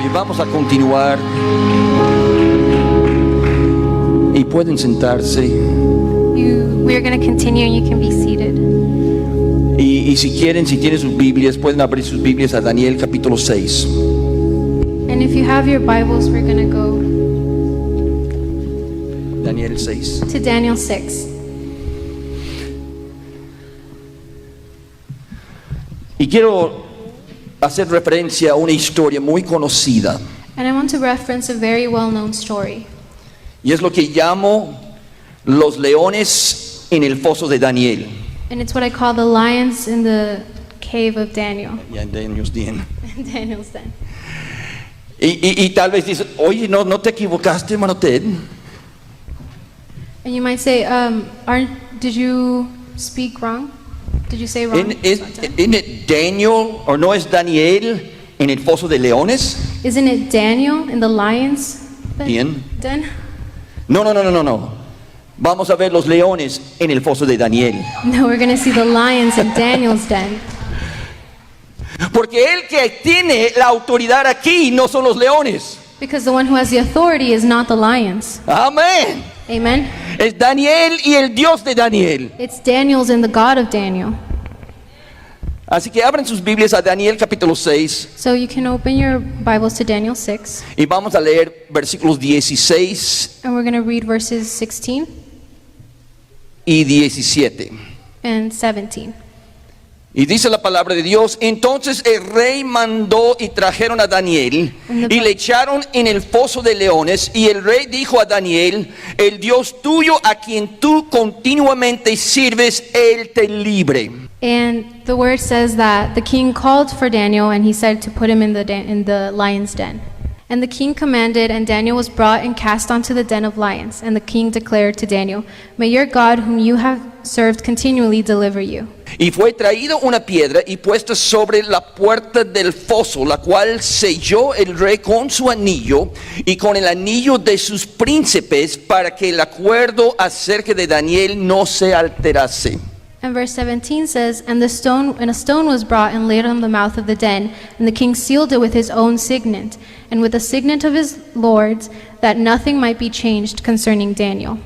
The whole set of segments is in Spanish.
Y vamos a continuar. Y pueden sentarse. We're going to continue and you can be seated. Y si quieren, si tienen sus Biblias, pueden abrir sus Biblias a Daniel capítulo 6. And if you have your Bibles, we're going to go Daniel 6. to Daniel 6. Y quiero hacer referencia a una historia muy conocida. And I want to reference a very well-known story. Y es lo que llamo los leones en el foso de Daniel. And it's what I call the lions in the cave of Daniel. Ya en Daniel's Den. Daniel's den. Y tal vez dices, oye, no te equivocaste, hermano Ted. And you might say, did you speak wrong? Did you say wrong? Isn't it Daniel, o no es Daniel en el foso de leones? Isn't it Daniel in the lions Bien. den? No. Vamos a ver los leones en el foso de Daniel. No, we're going to see the lions in Daniel's den. Porque el que tiene la autoridad aquí no son los leones. Because the one who has the authority is not the lions. Amén. Amen? Es Daniel y el Dios de Daniel. It's Daniel's and the God of Daniel. Así que abren sus Biblias a Daniel capítulo 6 So you can open your Bibles to Daniel 6. y vamos a leer versículos 16 And we're going to read verses 16 y 17. and 17. Y dice la palabra de Dios: entonces el rey mandó y trajeron a Daniel y le echaron en el foso de leones. Y el rey dijo a Daniel: el Dios tuyo a quien tú continuamente sirves, él te libre. And the word says that the king called for Daniel and he said to put him in the lion's den. And the king commanded, and Daniel was brought and cast onto the den of lions. And the king declared to Daniel, may your God, whom you have served continually, deliver you. Y fue traído una piedra y puesta sobre la puerta del foso, la cual selló el rey con su anillo y con el anillo de sus príncipes, para que el acuerdo acerca de Daniel no se alterase. And verse 17 says, and a stone was brought and laid on the mouth of the den, and the king sealed it with his own signet, and with the signet of his lords, that nothing might be changed concerning Daniel.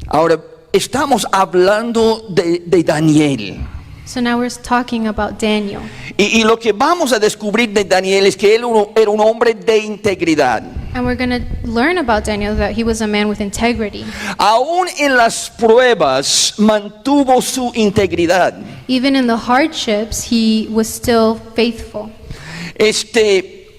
Ahora, estamos hablando de Daniel. So now we're talking about Daniel. Y lo que vamos a descubrir de Daniel es que él era un hombre de integridad. And we're going to learn about Daniel that he was a man with integrity. Aún en las pruebas mantuvo su integridad. Even in the hardships, he was still faithful.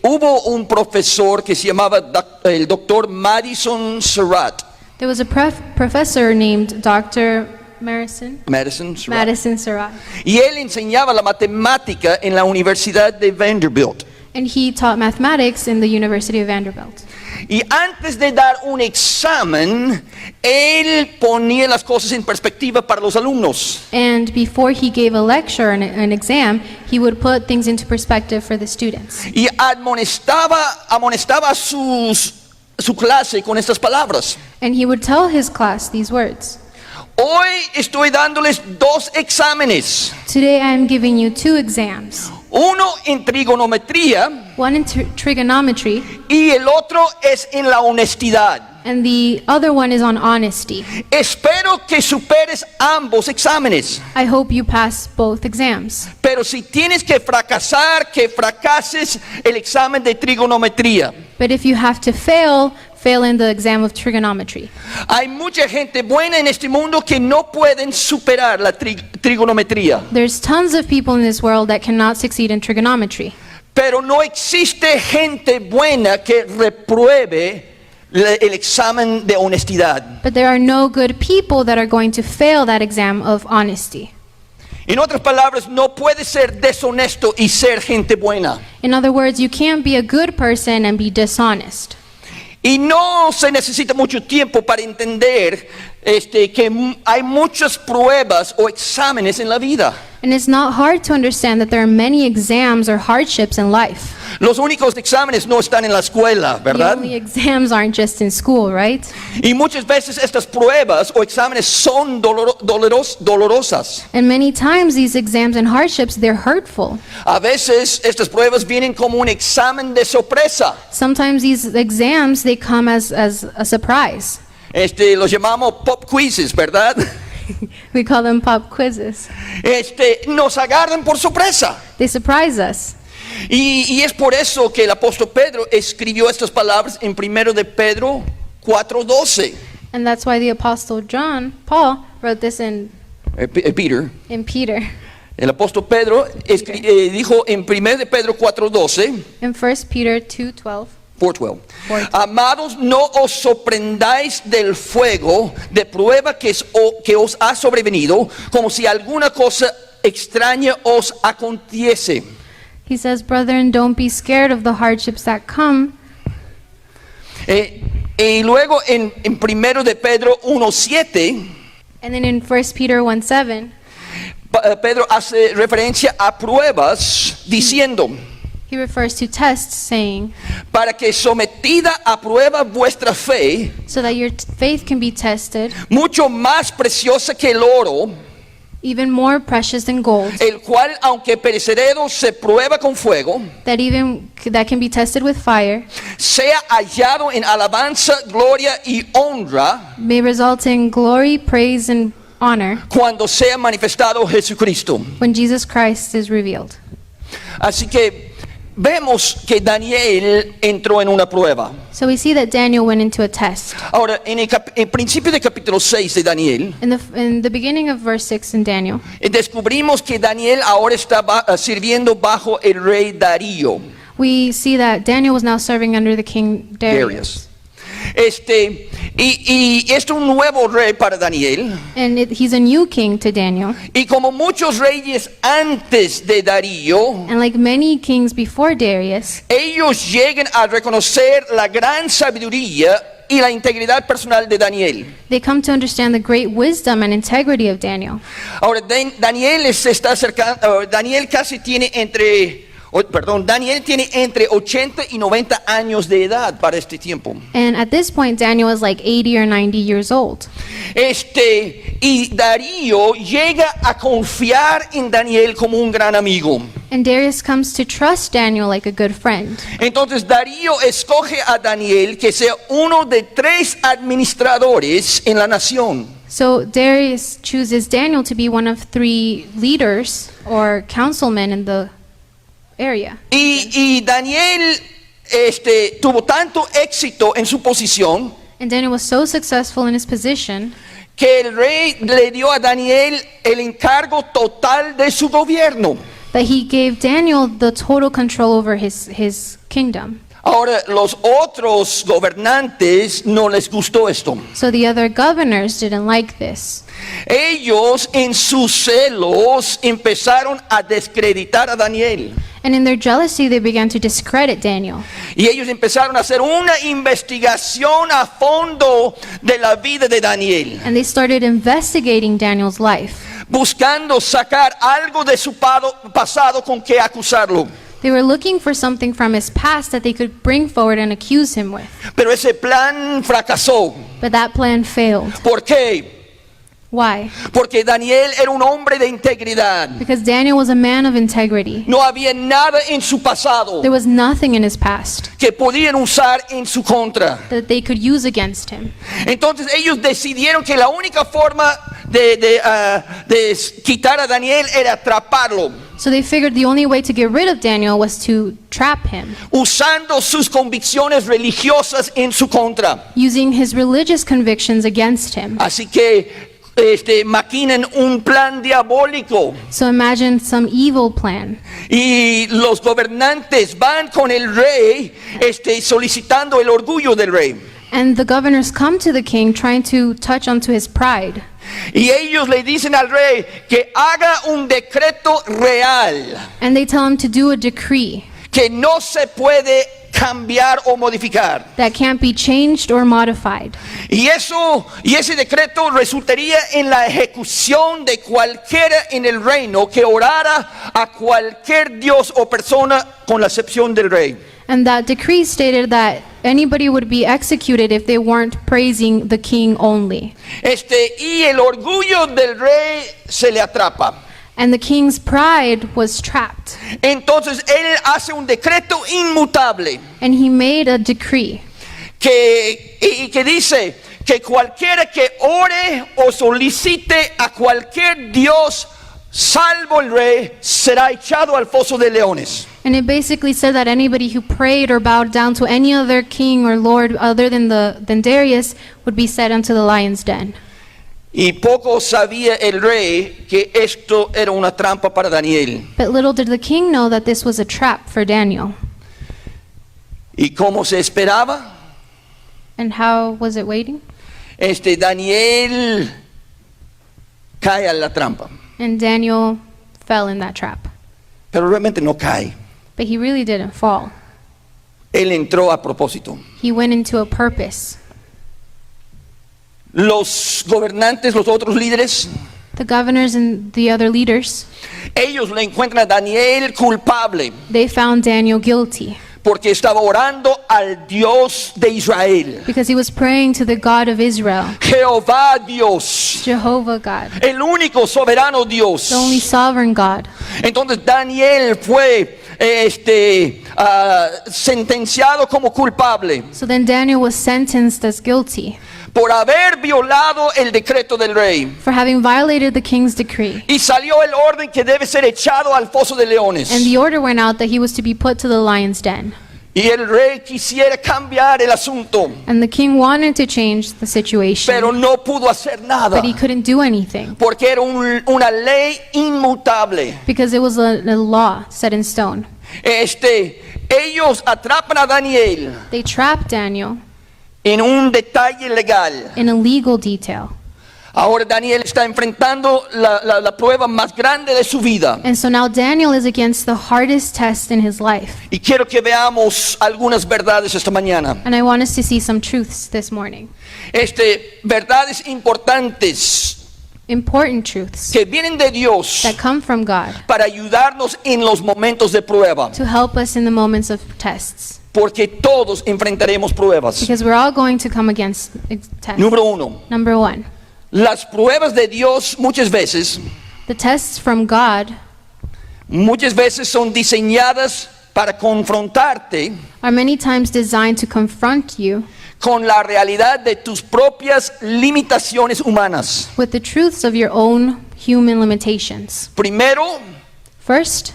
Hubo un profesor que se llamaba el doctor Madison Surratt. There was a professor named Dr. Madison Surratt. Y él enseñaba la matemática en la Universidad de Vanderbilt. And he taught mathematics in the University of Vanderbilt. Y antes de dar un examen, él ponía las cosas en perspectiva para los alumnos. And before he gave a lecture and an exam, he would put things into perspective for the students. Y amonestaba a su clase con estas palabras. And he would tell his class these words. Hoy estoy dándoles dos exámenes. Today I am giving you two exams. Uno en trigonometría One in trigonometry, y el otro es en la honestidad. and the other one is on honesty. Espero que superes ambos exámenes. I hope you pass both exams. Pero si tienes que fracasar, que fracases el examen de trigonometría. But if you have to fail in the exam of trigonometry. Hay mucha gente buena en este mundo que no pueden superar la trigonometría. There's tons of people in this world that cannot succeed in trigonometry. Pero no existe gente buena que repruebe el examen de honestidad. But there are no good people that are going to fail that exam of honesty. En otras palabras, no puedes ser deshonesto y ser gente buena. In other words, you can't be a good person and be dishonest. Y no se necesita mucho tiempo para entender que hay muchas pruebas o exámenes en la vida. And it's not hard to understand that there are many exams or hardships in life. Los únicos exámenes no están en la escuela, The ¿verdad? only exams aren't just in school, right? Y muchas veces estas pruebas o exámenes son dolorosas. And many times these exams and hardships, they're hurtful. A veces estas pruebas vienen como un examen de sorpresa. Sometimes these exams, they come as a surprise. Los llamamos pop quizzes, ¿verdad? We call them pop quizzes. Nos agarran por sorpresa. They surprise us. Y es por eso que el apóstol Pedro escribió estas palabras en 1 de Pedro 4:12. And that's why the apostle Paul wrote this Peter, in Peter. el apóstol Pedro dijo en 1 de Pedro 4:12. In 1 Peter 2:12. 4:12. Amados, no os sorprendáis del fuego de prueba que os ha sobrevenido, como si alguna cosa extraña os aconteciese. He says, brethren, don't be scared of the hardships that come. Y luego en 1 de Pedro 1:7, And then in 1 Peter 1:7, Pedro hace referencia a pruebas diciendo, he refers to tests, saying, para que sometida a prueba vuestra fe, so that your faith can be tested, mucho más preciosa que el oro, even more precious than gold, el cual aunque perecedero se prueba con fuego, that can be tested with fire, sea hallado en alabanza, gloria y honra may result in glory, praise, and honor cuando sea manifestado Jesucristo. when Jesus Christ is revealed. Así que vemos que Daniel entró en una prueba. So we see that Daniel went into a test. Ahora, en el principio del capítulo 6 de Daniel, In the beginning of verse 6 in Daniel, descubrimos que Daniel ahora está sirviendo bajo el rey Darío. we see that Daniel was now serving under the king Darius. Y es un nuevo rey para Daniel. And he's a new king to Daniel. Y como muchos reyes antes de Darío, And like many kings before Darius, ellos llegan a reconocer la gran sabiduría y la integridad personal de Daniel. they come to understand the great wisdom and integrity of Daniel. Ahora, Daniel se está acercando, Daniel tiene entre 80 y 90 años de edad para este tiempo. And at this point, Daniel is like 80 or 90 years old. Y Darío llega a confiar en Daniel como un gran amigo. And Darius comes to trust Daniel like a good friend. Entonces Darío escoge a Daniel que sea uno de 3 administradores en la nación. So Darius chooses Daniel to be one of 3 leaders or councilmen in the area. Y Daniel tuvo tanto éxito en su posición And Daniel was so successful in his position que el rey le dio a Daniel el encargo total de su gobierno. that he gave Daniel the total control over his kingdom. Ahora, los otros gobernantes no les gustó esto. So the other governors didn't like this. Ellos en sus celos empezaron a descreditar a Daniel. And in their jealousy, they began to discredit Daniel. Y ellos empezaron a hacer una investigación a fondo de la vida de Daniel, And they started investigating Daniel's life. buscando sacar algo de su pasado con que acusarlo. They were looking for something from his past that they could bring forward and accuse him with. Pero ese plan fracasó. But that plan failed. ¿Por qué? Why? Porque Daniel era un hombre de integridad. Because Daniel was a man of integrity. No había nada en su pasado There was nothing in his past que podían usar en su contra. that they could use against him. Entonces ellos decidieron que la única forma de quitar a Daniel era atraparlo, So they figured the only way to get rid of Daniel was to trap him, usando sus convicciones religiosas en su contra. using his religious convictions against him. Así que maquinan un plan diabólico So imagine some evil plan. y los gobernantes van con el rey solicitando el orgullo del rey. And the governors come to the king trying to touch onto his pride. Y ellos le dicen al rey que haga un decreto real And they tell him to do a decree que no se puede cambiar o modificar. that can't be changed or modified. Y ese decreto resultaría en la ejecución de cualquiera en el reino que orara a cualquier dios o persona con la excepción del rey. And that decree stated that anybody would be executed if they weren't praising the king only. Y el orgullo del rey se le atrapa. And the king's pride was trapped. Entonces él hace un decreto inmutable And he made a decree que dice que cualquiera que ore o solicite a cualquier dios salvo el rey será echado al foso de leones. And it basically said that anybody who prayed or bowed down to any other king or lord other than Darius would be set unto the lion's den. Y poco sabía el rey que esto era una trampa para Daniel. But little did the king know that this was a trap for Daniel. ¿Y cómo se esperaba? And how was it waiting? Daniel cae a la trampa, And Daniel fell in that trap. pero realmente no cae. But he really didn't fall. Él entró a propósito. He went into a purpose. Los gobernantes, los otros líderes, The governors and the other leaders, ellos le encuentran a Daniel culpable they found Daniel guilty porque estaba orando al Dios de Israel, because he was praying to the God of Israel, Jehová Dios, Jehovah God, el único soberano Dios. the only sovereign God. Entonces Daniel fue sentenciado como culpable So then Daniel was sentenced as guilty por haber violado el decreto del rey. for having violated the king's decree. Y salió el orden que debe ser echado al foso de leones. And the order went out that he was to be put to the lion's den. Y el rey quisiera cambiar el asunto, And the king wanted to change the situation, pero no pudo hacer nada but he couldn't do anything porque era una ley inmutable. because it was a law set in stone. Ellos atrapan a Daniel They trapped Daniel en un detalle legal. in a legal detail. Ahora Daniel está enfrentando la prueba más grande de su vida. And so now Daniel is against the hardest test in his life. Y quiero que veamos algunas verdades esta mañana. And I want us to see some truths this morning. Verdades importantes Important truths que vienen de Dios that come from God para ayudarnos en los momentos de prueba. to help us in the moments of tests. Porque todos enfrentaremos pruebas. Because we're all going to come against tests. Número uno, Number one, las pruebas de Dios muchas veces muchas veces son diseñadas para confrontarte are many times designed to confront you con la realidad de tus propias limitaciones humanas. with the truths of your own human limitations. Primero, First,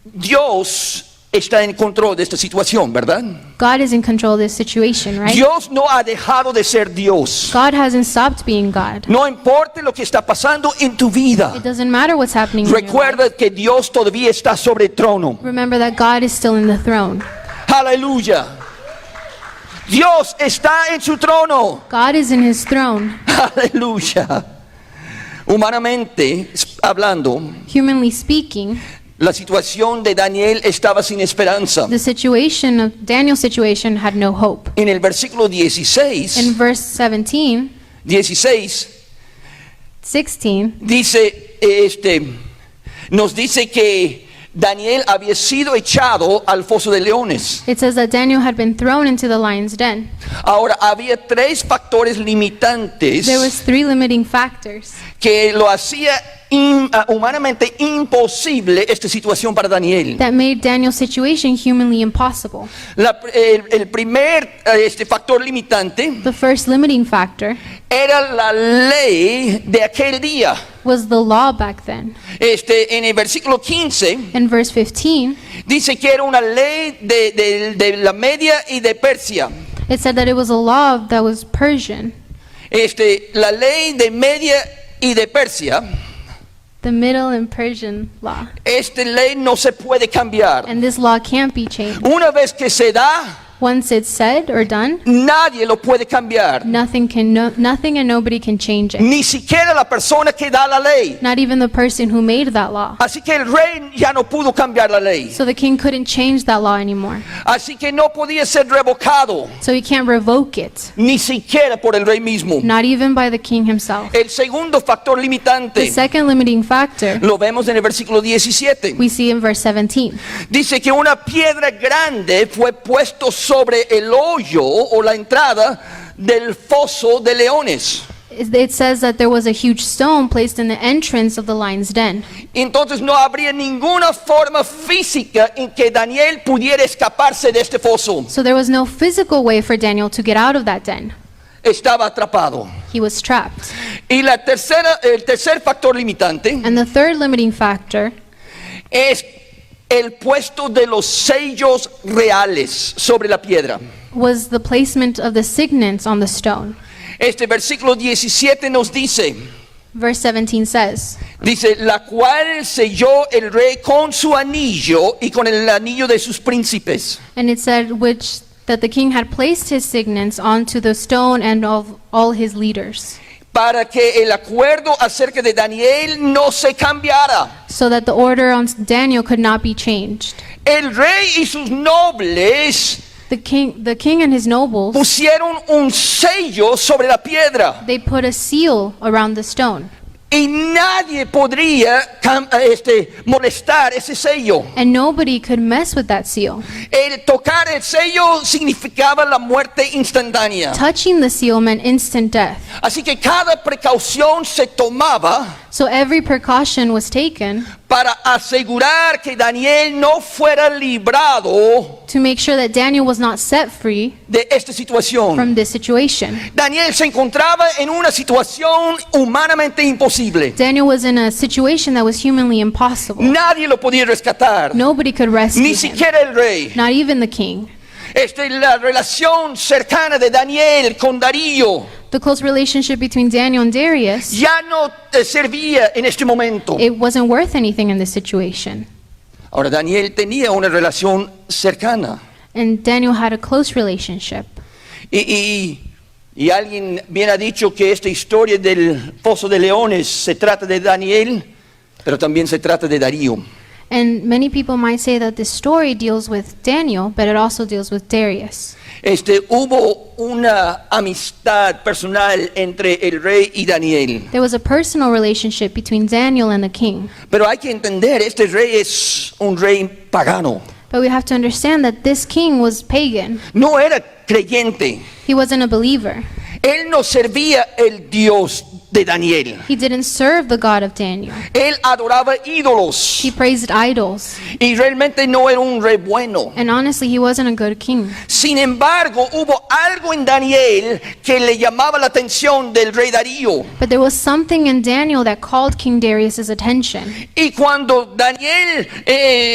Dios está en control de esta situación, ¿verdad? God is in control of this situation, right? Dios no ha dejado de ser Dios. God hasn't stopped being God. No importa lo que está pasando en tu vida. It doesn't matter what's happening in your life. Recuerda que Dios todavía está sobre el trono. Remember that God is still in the throne. Aleluya. Dios está en su trono. God is in his throne. Aleluya. Humanamente hablando, Humanly speaking, la situación de Daniel estaba sin esperanza. the situation of Daniel's situation had no hope. En el versículo 16, In verse 16, dice, nos dice que Daniel había sido echado al foso de leones. it says that Daniel had been thrown into the lion's den. Ahora, había tres factores limitantes There was three limiting factors que lo hacía humanamente imposible esta situación para Daniel. that made Daniel's situation humanly impossible. El primer factor limitante The first limiting factor era la ley de aquel día. was the law back then. En el versículo 15 In verse 15, dice que era una ley de la Media y de Persia. it said that it was a law that was Persian. La ley de Media y de Persia, The Middle and Persian law. esta ley no se puede cambiar. And this law can't be changed. Una vez que se da, Once it's said or done, nadie lo puede cambiar. nothing and nobody can change it. Ni siquiera la persona que da la ley. Not even the person who made that law. Así que el rey ya no pudo cambiar la ley. So the king couldn't change that law anymore. Así que no podía ser revocado, So he can't revoke it, ni siquiera por el rey mismo. not even by the king himself. El segundo factor The limitante second limiting factor lo vemos en el versículo 17. we see in verse 17. Dice que una piedra grande fue puesto sobre el hoyo o la entrada del foso de leones. It says that there was a huge stone placed in the entrance of the lion's den. Entonces no habría ninguna forma física en que Daniel pudiera escaparse de este foso. So there was no physical way for Daniel to get out of that den. Estaba atrapado. He was trapped. Y el tercer factor limitante And the third limiting factor es el puesto de los sellos reales sobre la piedra. was the placement of the signets on the stone. Este versículo 17 nos dice, Verse 17 says, la cual selló el rey con su anillo y con el anillo de sus príncipes. and it said that the king had placed his signets onto the stone and of all his leaders, Para que el acuerdo acerca de Daniel no se cambiara. so that the order on Daniel could not be changed. El rey y sus nobles The king and his nobles, pusieron un sello sobre la piedra they put a seal around the stone, y nadie podría molestar ese sello. and nobody could mess with that seal. El tocar el sello significaba la muerte instantánea. Touching the seal meant instant death. Así que cada precaución se tomaba So every precaution was taken para asegurar que Daniel no fuera librado to make sure that Daniel was not set free de esta situación. from this situation. Daniel se encontraba en una situación humanamente imposible. Daniel was in a situation that was humanly impossible. Nadie lo podía rescatar, Nobody could rescue ni him, siquiera el rey. not even the king. La relación cercana de Daniel con Darío The close relationship between Daniel and Darius, ya no servía en este momento. it wasn't worth anything in this situation. Ahora Daniel tenía una relación cercana And Daniel had a close relationship. y alguien bien ha dicho que esta historia del foso de leones se trata de Daniel, pero también se trata de Darío. And many people might say that this story deals with Daniel, but it also deals with Darius. Hubo una amistad personal entre el rey y Daniel. There was a personal relationship between Daniel and the king. Pero hay que entender, este rey es un rey pagano. But we have to understand that this king was pagan. No era creyente. He wasn't a believer. Él no servía el Dios de Daniel. He didn't serve the God of Daniel. Él adoraba ídolos He praised idols. y realmente no era un rey bueno. And honestly, he wasn't a good king. Sin embargo, hubo algo en Daniel que le llamaba la atención del rey Darío. But there was something in Daniel that called King Darius' attention. Y cuando Daniel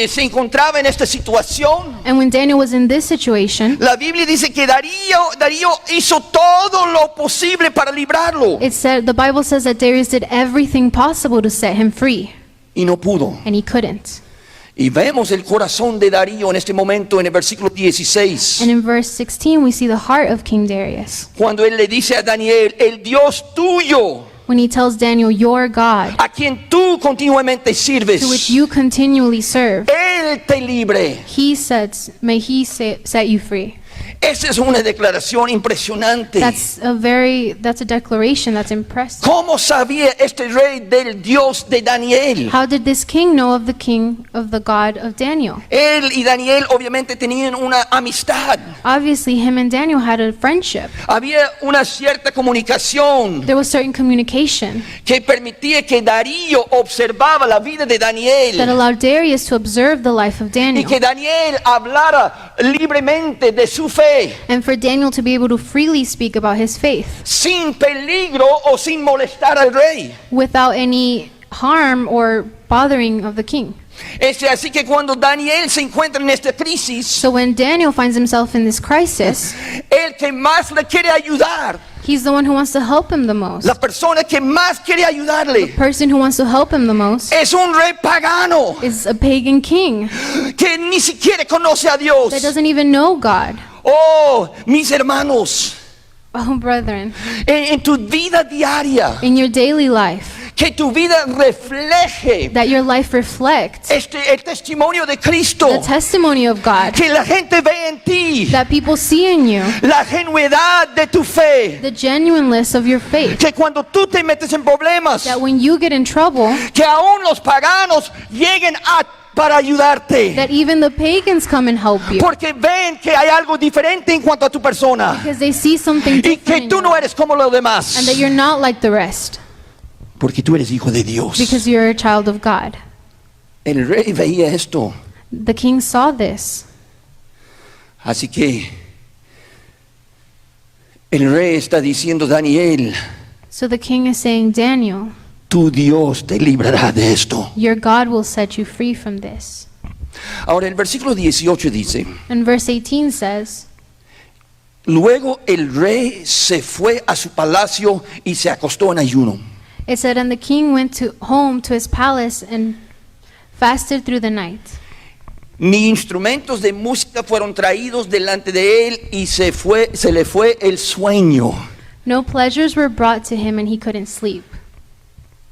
se encontraba en esta situación, And when Daniel was in this situation, la Biblia dice que Darío hizo todo lo posible para librarlo the Bible says that Darius did everything possible to set him free, y no pudo. and he couldn't. Y vemos el corazón de Darío en este momento en el versículo 16. And in verse 16, we see the heart of King Darius. Cuando él le dice a Daniel, el Dios tuyo, When he tells Daniel, your God, a quien tú continuamente sirves, to which you continually serve, Él te libre. he says, may he set you free. Esa es una declaración impresionante. That's a declaration that's impressive. ¿Cómo sabía este rey del Dios de Daniel? How did this king know of the God of Daniel? Él y Daniel obviamente tenían una amistad. Obviously, him and Daniel had a friendship. Había una cierta comunicación There was certain communication que permitía que Darío observaba la vida de that Daniel allowed Darius to observe the life of y Daniel, que Daniel hablara libremente de su fe, and for Daniel to be able to freely speak about his faith sin peligro o sin molestar al rey. without any harm or bothering of the king. Así que cuando Daniel se encuentra en esta crisis, So when Daniel finds himself in this crisis, el que más le quiere ayudar, he's the one who wants to help him the most. la persona que más quiere ayudarle, Person who wants to help him the most es un rey pagano is a pagan king que ni siquiera conoce a Dios. that doesn't even know God. Oh, mis hermanos, Oh, brethren, en tu vida diaria, in your daily life, que tu vida refleje that your life reflects el testimonio de Cristo, the testimony of God, que la gente ve en ti that people see in you, la genuidad de tu fe, the genuineness of your faith, que cuando tú te metes en problemas, that when you get in trouble, que aún los paganos lleguen para ayudarte, that even the pagans come and help you, porque ven que hay algo diferente en cuanto a tu persona because they see something y different que in tú you, no eres como los demás, and that you're not like the rest, porque tú eres hijo de Dios. because you're a child of God. El rey veía esto, The king saw this. así que el rey está diciendo: Daniel, So the king is saying, Daniel, tu Dios te librará de esto. your God will set you free from this. Ahora el versículo 18 dice: And verse 18 says, luego el rey se fue a su palacio y se acostó en ayuno. it said, and the king went home to his palace and fasted through the night. Ni instrumentos de música fueron traídos delante de él y se le fue el sueño. No pleasures were brought to him, and he couldn't sleep.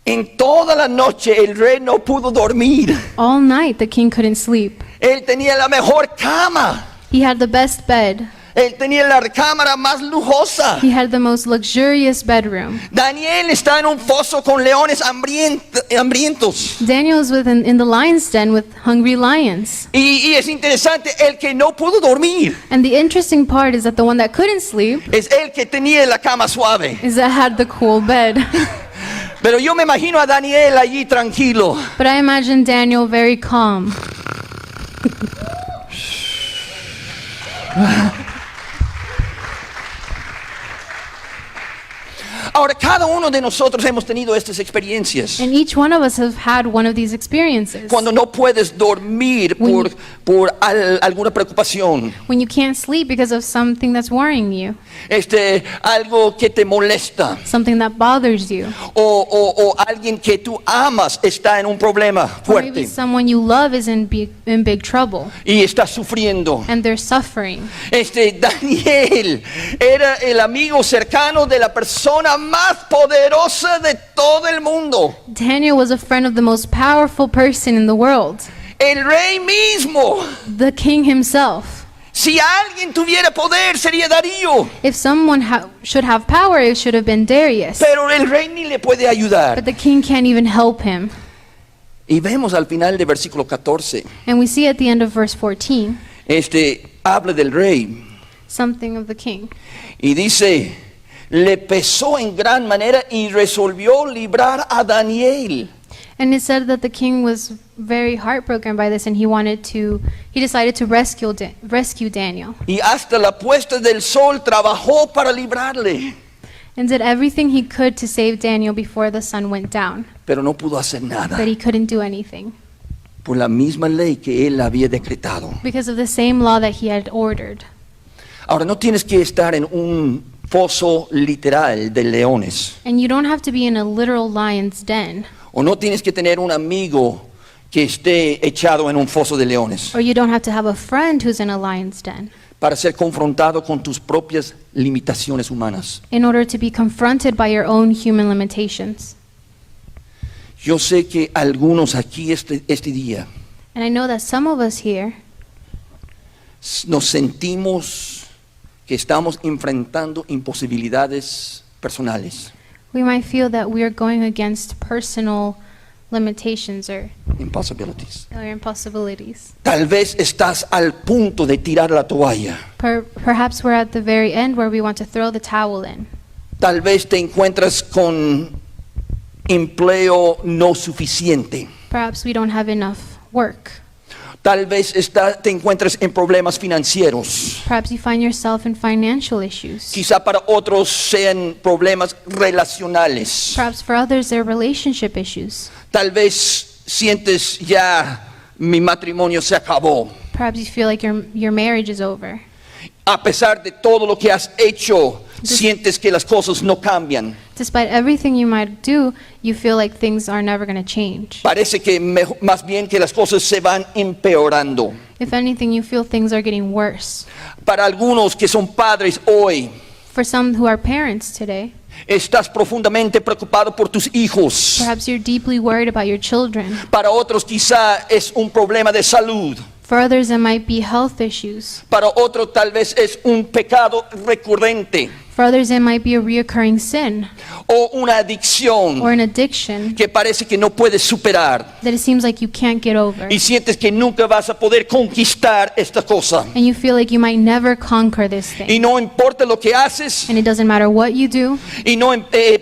En toda la noche el rey no pudo dormir. All night the king couldn't sleep. Él tenía la mejor cama. He had the best bed. Él tenía la cámara más lujosa. He had the most luxurious bedroom. Daniel está en un foso con leones hambrientos. Daniel was in the lion's den with hungry lions. Y es interesante, el que no pudo dormir And the interesting part is that the one that couldn't sleep es el que tenía la cama suave. is that had the cool bed. Pero yo me imagino a Daniel allí tranquilo. But I imagine Daniel very calm. Ahora, cada uno de nosotros hemos tenido estas experiencias. And each one of us have had one of these experiences. Cuando no puedes dormir por alguna preocupación. When you can't sleep because of something that's worrying you. Algo que te molesta. Something that bothers you. O alguien que tú amas está en un problema Or maybe fuerte. someone you love is in big trouble. Y está sufriendo. And they're suffering. Daniel era el amigo cercano de la persona más poderosa de todo el mundo. Daniel was a friend of the most powerful person in the world. El rey mismo. The king himself. Si alguien tuviera poder sería Darío. If someone should have power, it should have been Darius. Pero el rey ni le puede ayudar. But the king can't even help him. Y vemos al final de versículo 14. And we see at the end of verse 14 Habla del rey. something of the king. Y dice: le pesó en gran manera y resolvió librar a Daniel. And it said that the king was very heartbroken by this, and he decided to rescue Daniel. Y hasta la puesta del sol trabajó para librarle. And did everything he could to save Daniel before the sun went down. Pero no pudo hacer nada But he couldn't do anything por la misma ley que él había decretado. because of the same law that he had ordered. Ahora, no tienes que estar en un foso literal de leones. And you don't have to be in a literal lion's den, O no tienes que tener un amigo que esté echado en un foso de leones or you don't have to have a friend who's in a lion's den para ser confrontado con tus propias limitaciones humanas. in order to be confronted by your own human limitations. Yo sé que algunos aquí este día And I know that some of us here, nos sentimos que estamos enfrentando imposibilidades personales, we might feel that we are going against personal limitations or impossibilities. impossibilities. Tal vez estás al punto de tirar la toalla. Perhaps we're at the very end where we want to throw the towel in. Tal vez te encuentras con empleo no suficiente. Perhaps we don't have enough work. Tal vez te encuentres en problemas financieros. Perhaps you find yourself in financial issues. Quizá para otros sean problemas relacionales. Perhaps for others, they're relationship issues. Tal vez sientes ya mi matrimonio se acabó. Perhaps you feel like your marriage is over. A pesar de todo lo que has hecho, sientes que las cosas no cambian. Despite everything you might do, you feel like things are never going to change. Parece que más bien que las cosas se van empeorando. If anything, you feel things are getting worse. Para algunos que son padres hoy, For some who are parents today, estás profundamente preocupado por tus hijos. perhaps you're deeply worried about your children. Para otros quizá es un problema de salud. For others, it might be health issues. Para otros tal vez es un pecado recurrente For others, it might be a reoccurring sin o una adicción or an addiction que parece que no puedes superar that it seems like you can't get over. y sientes que nunca vas a poder conquistar esta cosa. And you feel like you might never conquer this Y thing. no importa lo que haces And it doesn't matter what you do, y no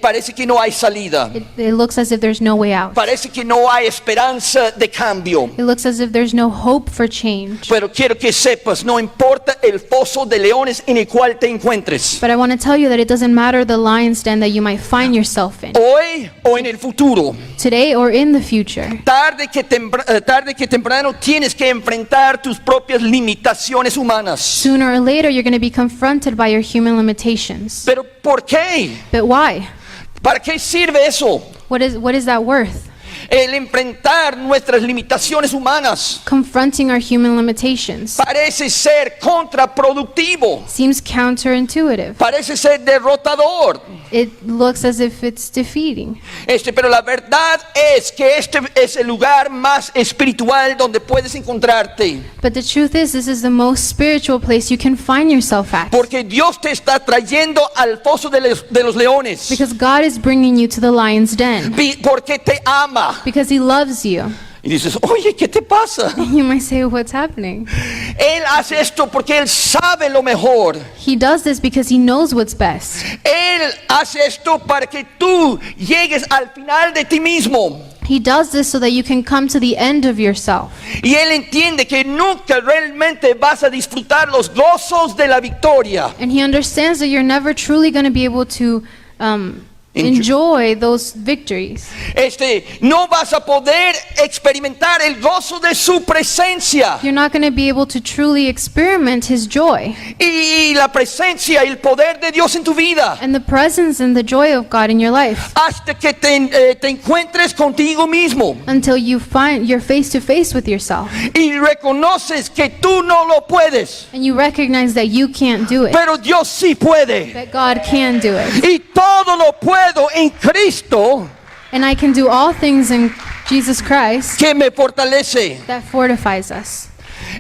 parece que no hay salida. it looks as if there's no way out. Parece que no hay esperanza de cambio. It looks as if there's no hope for change. Pero quiero que sepas, no importa el foso de leones en el cual te encuentres, But I want to tell you that it doesn't matter the lion's den that you might find yourself in, hoy o en el futuro. today or in the future. Tarde que temprano tienes que enfrentar tus propias limitaciones humanas. Sooner or later, you're going to be confronted by your human limitations. Pero ¿por qué? But why? ¿Para qué sirve eso? What is that worth? El enfrentar nuestras limitaciones humanas Confronting our human limitations parece ser contraproductivo, seems counterintuitive. parece ser derrotador. It looks as if it's defeating. Pero la verdad es que este es el lugar más espiritual donde puedes encontrarte. But the truth is, this is the most spiritual place you can find yourself at. Porque Dios te está trayendo al foso de los leones. Because God is bringing you to the lion's den. Porque te ama. Because He loves you. Y dices, oye, ¿qué te pasa? You might say, what's happening? Él hace esto porque Él sabe lo mejor. He does this because He knows what's best. Él hace esto para que tú llegues al final de ti mismo. He does this so that you can come to the end of yourself. Y Él entiende que nunca realmente vas a disfrutar los gozos de la victoria. And He understands that you're never truly going to be able to enjoy those victories. No vas a poder experimentar el gozo de su presencia. You're not going to be able to truly experiment His joy Y la presencia y el poder de Dios en tu vida. and the presence and the joy of God in your life Hasta que te encuentres contigo mismo. until you're face to face with yourself Y reconoces que tú no lo puedes. and you recognize that you can't do it, Pero Dios sí puede. that God can do it. Y todo lo puedo en Cristo And I can do all things in Jesus Christ que me fortalece. that fortifies us.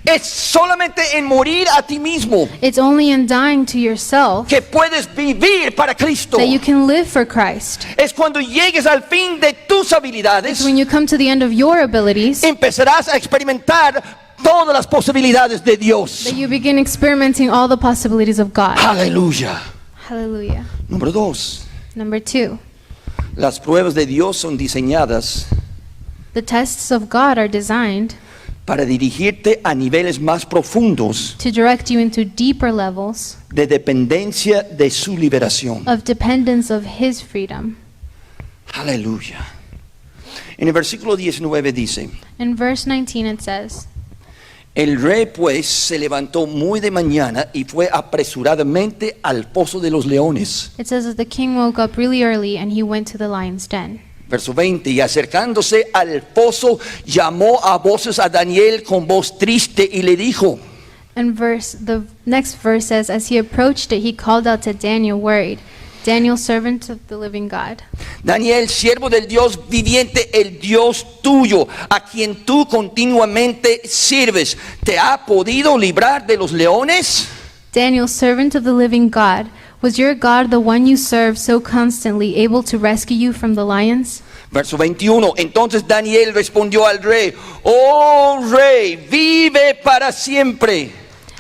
Es solamente en morir a ti mismo It's only in dying to yourself que puedes vivir para Cristo. that you can live for Christ. Es cuando llegues al fin de tus habilidades, It's when you come to the end of your abilities empezarás a experimentar todas las posibilidades de Dios. that you begin experimenting all the possibilities of God. Aleluya. Hallelujah. Número 2. Number 2, Las pruebas de Dios son diseñadas the tests of God are designed para dirigirte a niveles más profundos to direct you into deeper levels de dependencia de su liberación. of dependence of His freedom. Aleluya. En el versículo 19 dice: In verse 19 it says, el rey pues se levantó muy de mañana y fue apresuradamente al foso de los leones. it says that the king woke up really early and he went to the lion's den. Verso 20, y acercándose al foso llamó a voces a Daniel con voz triste y le dijo: And the next verse says, as he approached it, he called out to Daniel, worried, Daniel, servant of the living God. Daniel, siervo del Dios viviente, el Dios tuyo, a quien tú continuamente sirves, ¿te ha podido librar de los leones? Daniel, servant of the living God, was your God, the one you serve so constantly, able to rescue you from the lions? Verso 21, entonces Daniel respondió al rey: oh rey, vive para siempre.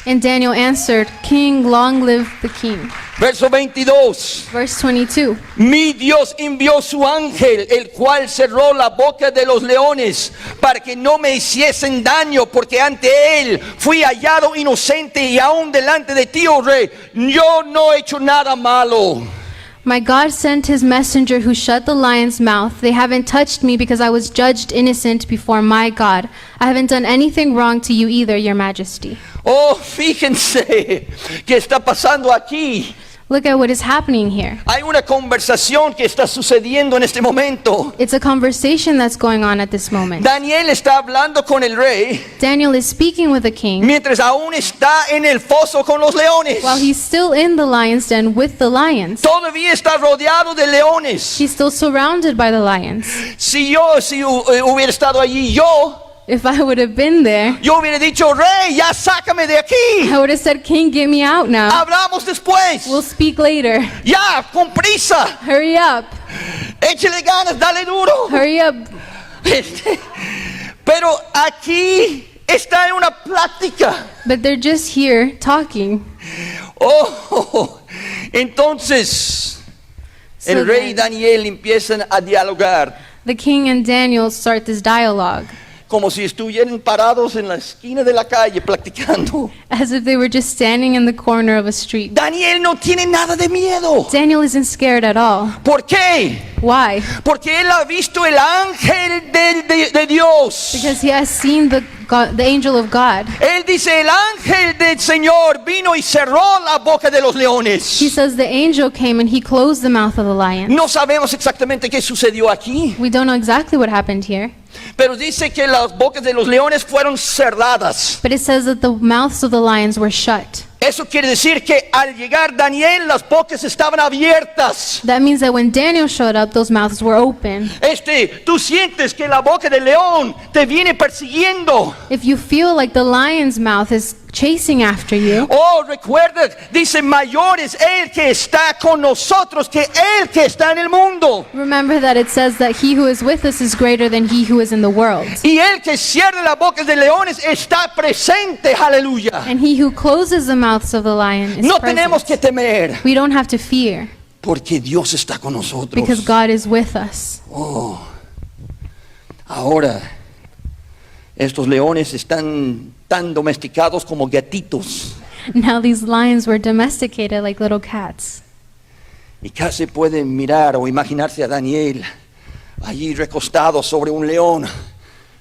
And Daniel answered, King, long live the king. Verso 22, Verse 22. mi Dios envió su ángel, el cual cerró la boca de los leones, para que no me hiciesen daño, porque ante él fui hallado inocente, y aún delante de ti, oh rey, yo no he hecho nada malo. My God sent His messenger who shut the lion's mouth. They haven't touched me because I was judged innocent before my God. I haven't done anything wrong to you either, your majesty. Oh, fíjense qué está pasando aquí. Look at what is happening here. Hay una conversación que está sucediendo en este momento. It's a conversation that's going on at this moment. Daniel está hablando con el rey Daniel is speaking with the king mientras aún está en el foso con los leones. while he's still in the lion's den with the lions. Todavía está rodeado de leones. He's still surrounded by the lions. Si hubiera estado allí, If I would have been there, yo hubiera dicho, rey, ya sácame de aquí. I would have said, King, get me out now. Hablamos después. We'll speak later. Ya, con prisa. Hurry up. Échale ganas, dale duro. Hurry up. Pero aquí está en una plática. But they're just here talking. Oh, entonces So el rey then, Daniel empiezan a dialogar the king and Daniel start this dialogue como si estuvieran parados en la esquina de la calle platicando. as if they were just standing in the corner of a street. Daniel no tiene nada de miedo. Daniel isn't scared at all. ¿Por qué? Why? Porque él ha visto el ángel de Dios. Because he has seen the angel of God. Él dice, el ángel del Señor vino y cerró la boca de los leones. He says the angel came and he closed the mouth of the lion. No sabemos exactamente qué sucedió aquí, We don't know exactly what happened here, pero dice que las bocas de los leones fueron cerradas. but it says that the mouths of the lions were shut. Eso quiere decir que al llegar Daniel, las bocas estaban abiertas. That means that when Daniel showed up, those mouths were open. Tú sientes que la boca del león te viene persiguiendo. If you feel like the lion's mouth is chasing after you, Oh, recuerda, dice, mayor es el que está con nosotros que el que está en el mundo. remember that it says that he who is with us is greater than he who is in the world. Y el que cierra las bocas de leones está presente, aleluya. And he who closes the mouths of the lion is No tenemos que present. temer, We don't have to fear porque Dios está con nosotros. because God is with us. Ahora, estos leones están tan domesticados como gatitos. Now these lions were domesticated like little cats. Y casi pueden mirar o imaginarse a Daniel allí recostado sobre un león,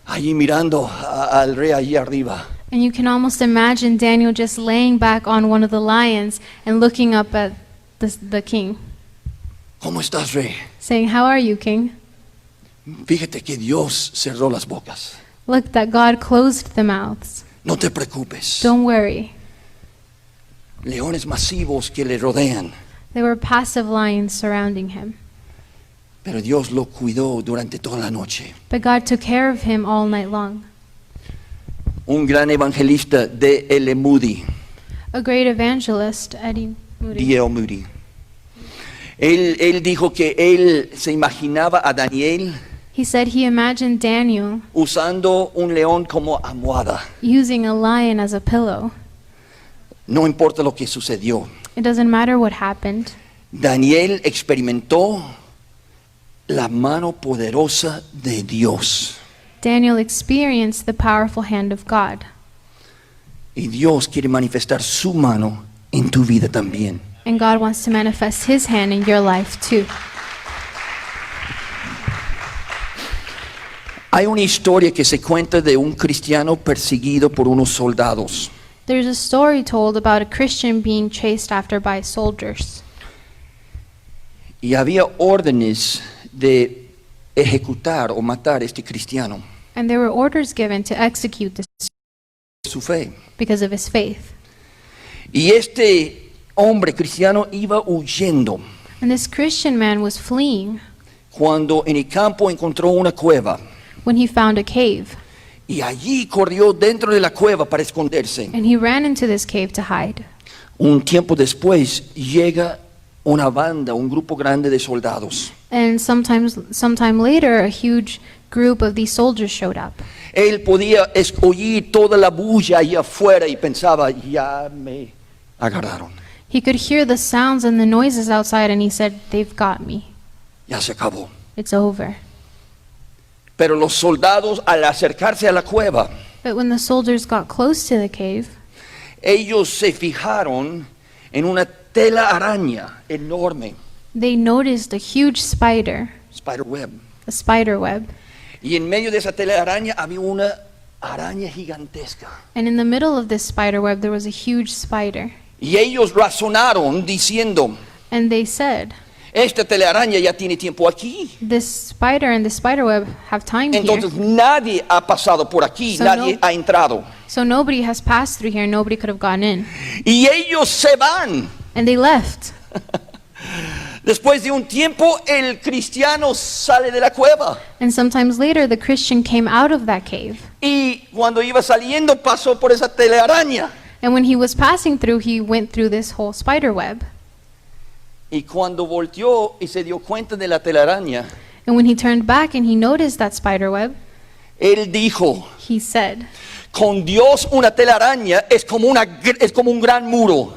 allí mirando al rey allí arriba. And you can almost imagine Daniel just laying back on one of the lions and looking up at the king, ¿Cómo estás, rey? saying, "How are you, king?" Fíjate que Dios cerró las bocas. Look, that God closed the mouths. No te preocupes. Don't worry. Leones masivos que le rodean. There were passive lions surrounding him. Pero Dios lo cuidó durante toda la noche. But God took care of him all night long. Un gran evangelista de D.L. Moody, A great evangelist, Eddie Moody, D.L. Moody. Él dijo que él se imaginaba a Daniel he said he imagined Daniel usando un león como almohada. using a lion as a pillow. No importa lo que sucedió. It doesn't matter what happened. Daniel experimentó la mano poderosa de Dios. Daniel experienced the powerful hand of God. Y Dios quiere manifestar su mano en tu vida también. And God wants to manifest his hand in your life too. Hay una historia que se cuenta de un cristiano perseguido por unos soldados. There's a story told about a Christian being chased after by soldiers. Y había órdenes de ejecutar o matar a este cristiano. And there were orders given to execute this Su fe. because of his faith. Y este hombre cristiano iba huyendo And this Christian man was fleeing cuando en el campo encontró una cueva. when he found a cave. Y allí corrió dentro de la cueva para esconderse. And he ran into this cave to hide. Un tiempo después llega una banda, un grupo grande de soldados. And sometime later, a huge group of these soldiers showed up. Él podía oír toda la bulla allá afuera y pensaba, ya me agarraron, He could hear the sounds and the noises outside, and he said, "They've got me. ya se acabó. It's over." Pero los soldados al acercarse a la cueva, But when the soldiers got close to the cave, ellos se fijaron en una tela araña enorme, they noticed a huge spider, spider web. a spider web. Y en medio de esa tela araña había una araña gigantesca. And in the middle of this spider web, there was a huge spider. Y ellos razonaron diciendo, And they said, esta telaraña ya tiene tiempo aquí. this spider and the spider web have time here. Entonces nadie ha pasado por aquí, So nadie no- ha entrado. So nobody has passed through here. Nobody could have gotten in. Y ellos se van. And they left. Después de un tiempo, el cristiano sale de la cueva. And sometimes later, the Christian came out of that cave. Y cuando iba saliendo, pasó por esa telaraña. And when he was passing through, he went through this whole spider web. Y cuando volteó y se dio cuenta de la telaraña, And when he turned back and he noticed that spider web, él dijo, he said, con Dios una telaraña es como un gran muro.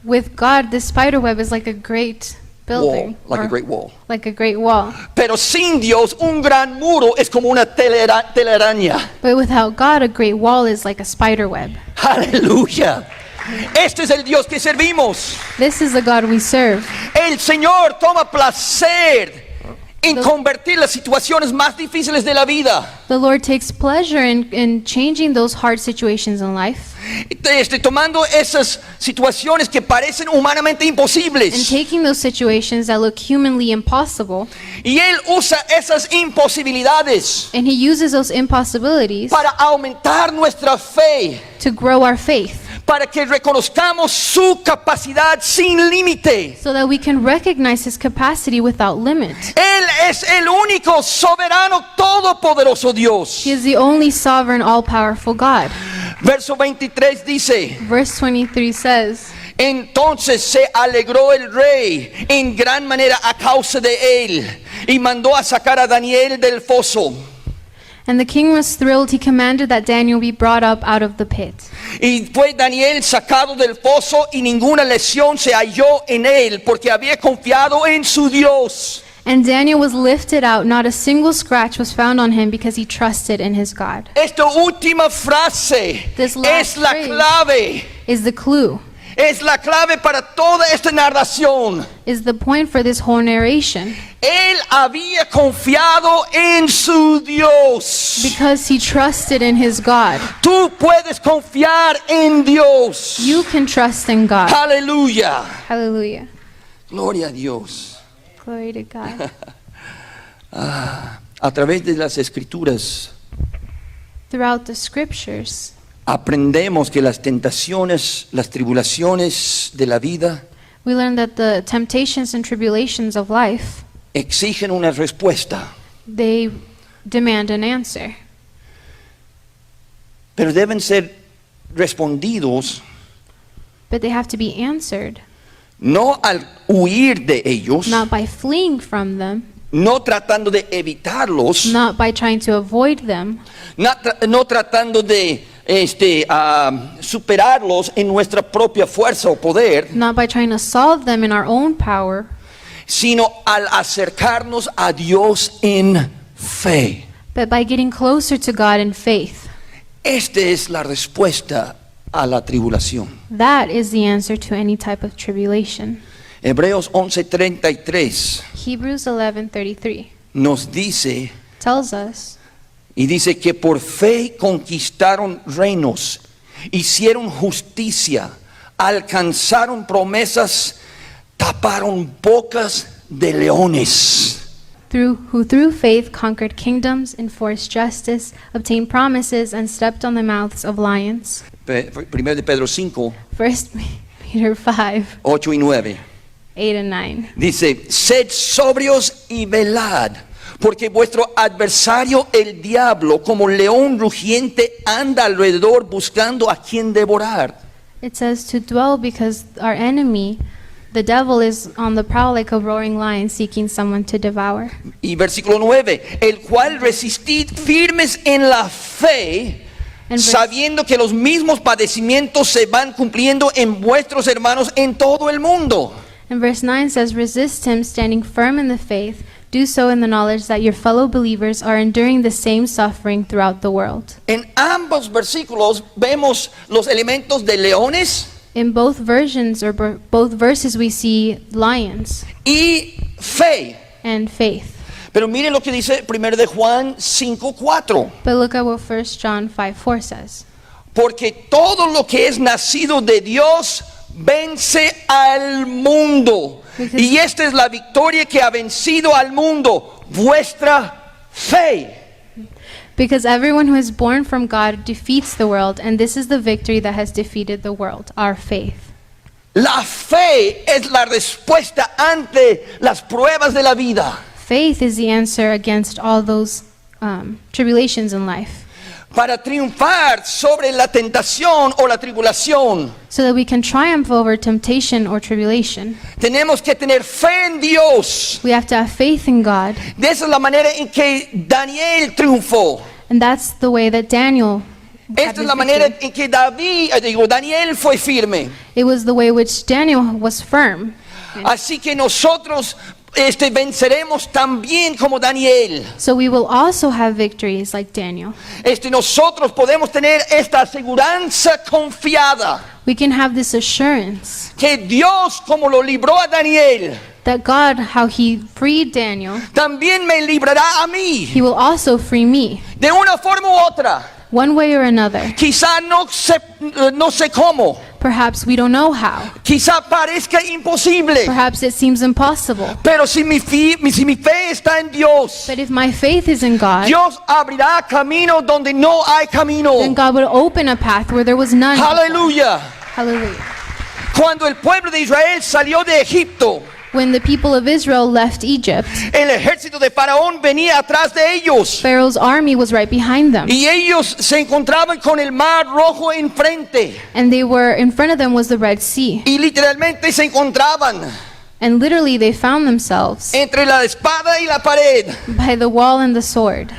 with God, this spider web is like a great building. Wall, like a or great wall. like a great wall. Pero sin Dios, un gran muro es como una telaraña. But without God, a great wall is like a spider web. Aleluya. Este es el Dios que servimos. This is the God we serve. El Señor toma placer en convertir las situaciones más difíciles de la vida. The Lord takes pleasure in changing those hard situations in life Tomando esas situaciones que parecen humanamente and imposibles. taking those situations that look humanly impossible, Y Él usa esas imposibilidades and He uses those impossibilities para aumentar nuestra fe, to grow our faith para que reconozcamos su capacidad sin límite. so that we can recognize His capacity without limit. Él es el único soberano todopoderoso Dios. He is the only sovereign, all-powerful God. Verso 23 dice, Verse 23 says, entonces se alegró el rey en gran manera a causa de él y mandó a sacar a Daniel del foso. and the king was thrilled. He commanded that Daniel be brought up out of the pit. Y fue Daniel sacado del foso y ninguna lesión se halló en él porque había confiado en su Dios. And Daniel was lifted out. Not a single scratch was found on him because he trusted in his God. Esta última frase This last es la phrase. clave. Is the clue, Es la clave para toda esta narración. is the point for this whole narration. Él había confiado en su Dios. Because he trusted in his God. Tú puedes confiar en Dios. You can trust in God. Aleluya. Hallelujah. Gloria a Dios. Glory to God. A través de las escrituras Throughout the scriptures, aprendemos que las tentaciones, las tribulaciones de la vida we learn that the temptations and tribulations of life, exigen una respuesta, they demand an answer. pero deben ser respondidos But they have to be answered, no al huir de ellos, not by fleeing from them, no tratando de evitarlos, not by trying to avoid them, no tratando de superarlos en nuestra propia fuerza o poder, not by trying to solve them in our own power, sino al acercarnos a Dios en fe. but by getting closer to God in faith. Esta es la respuesta a la tribulación. That is the answer to any type of tribulation. Hebreos 11:33 Hebrews 11:33 nos dice, tells us, y dice que por fe conquistaron reinos, hicieron justicia, alcanzaron promesas, taparon bocas de leones. who through faith conquered kingdoms, enforced justice, obtained promises, and stepped on the mouths of lions. Primero de Pedro 5, 1 Peter 5, 8 y 9. 8 and 9. Dice, sed sobrios y velad, porque vuestro adversario el diablo, como león rugiente, anda alrededor buscando a quien devorar. It says to dwell because our enemy, the devil, is on the prowl like a roaring lion seeking someone to devour. Y versículo 9, el cual resistid firmes en la fe, And verse- sabiendo que los mismos padecimientos se van cumpliendo en vuestros hermanos en todo el mundo. And verse 9 says, resist him, standing firm in the faith. Do so in the knowledge that your fellow believers are enduring the same suffering throughout the world. En ambos versículos vemos los elementos de leones In both versions or both verses, we see lions y fe. and faith. Pero mire lo que dice 1 de Juan 5:4. But look at what 1 John 5:4 says. Porque todo lo que es nacido de Dios vence al mundo. Y esta es la victoria que ha vencido al mundo, vuestra fe. Because everyone who is born from God defeats the world, and this is the victory that has defeated the world, our faith. La fe es la respuesta ante las pruebas de la vida. Faith is the answer against all those tribulations in life, Para triunfar sobre la tentación o la tribulación, so that we can triumph over temptation or tribulation. tenemos que tener fe en Dios. We have to have faith in God, De esa es la manera en que Daniel triunfó. and that's the way that Daniel had Esta es his la manera victory. en que Daniel fue firme. It was the way which Daniel was firm. Así que nosotros venceremos también como Daniel. So we will also have victories like Daniel. Nosotros podemos tener esta aseguranza confiada We can have this assurance que Dios, como lo libró a Daniel, that God, how he freed Daniel, también me librará a mí he will also free me, de una forma u otra. one way or another. Quizá no sé cómo, Perhaps we don't know how. quizá parezca imposible, Perhaps it seems impossible. pero si mi fe está en Dios, But if my faith is in God, Dios abrirá camino donde no hay camino. then God will open a path where there was none. Aleluya. Hallelujah. Cuando el pueblo de Israel salió de Egipto, When the people of Israel left Egypt, el ejército de Faraón venía atrás de ellos. Pharaoh's army was right behind them. Y ellos se encontraban con el mar rojo enfrente. And they were, in front of them was the Red Sea. Y literalmente se encontraban And literally they found themselves entre la espada y la pared. by the wall and the sword.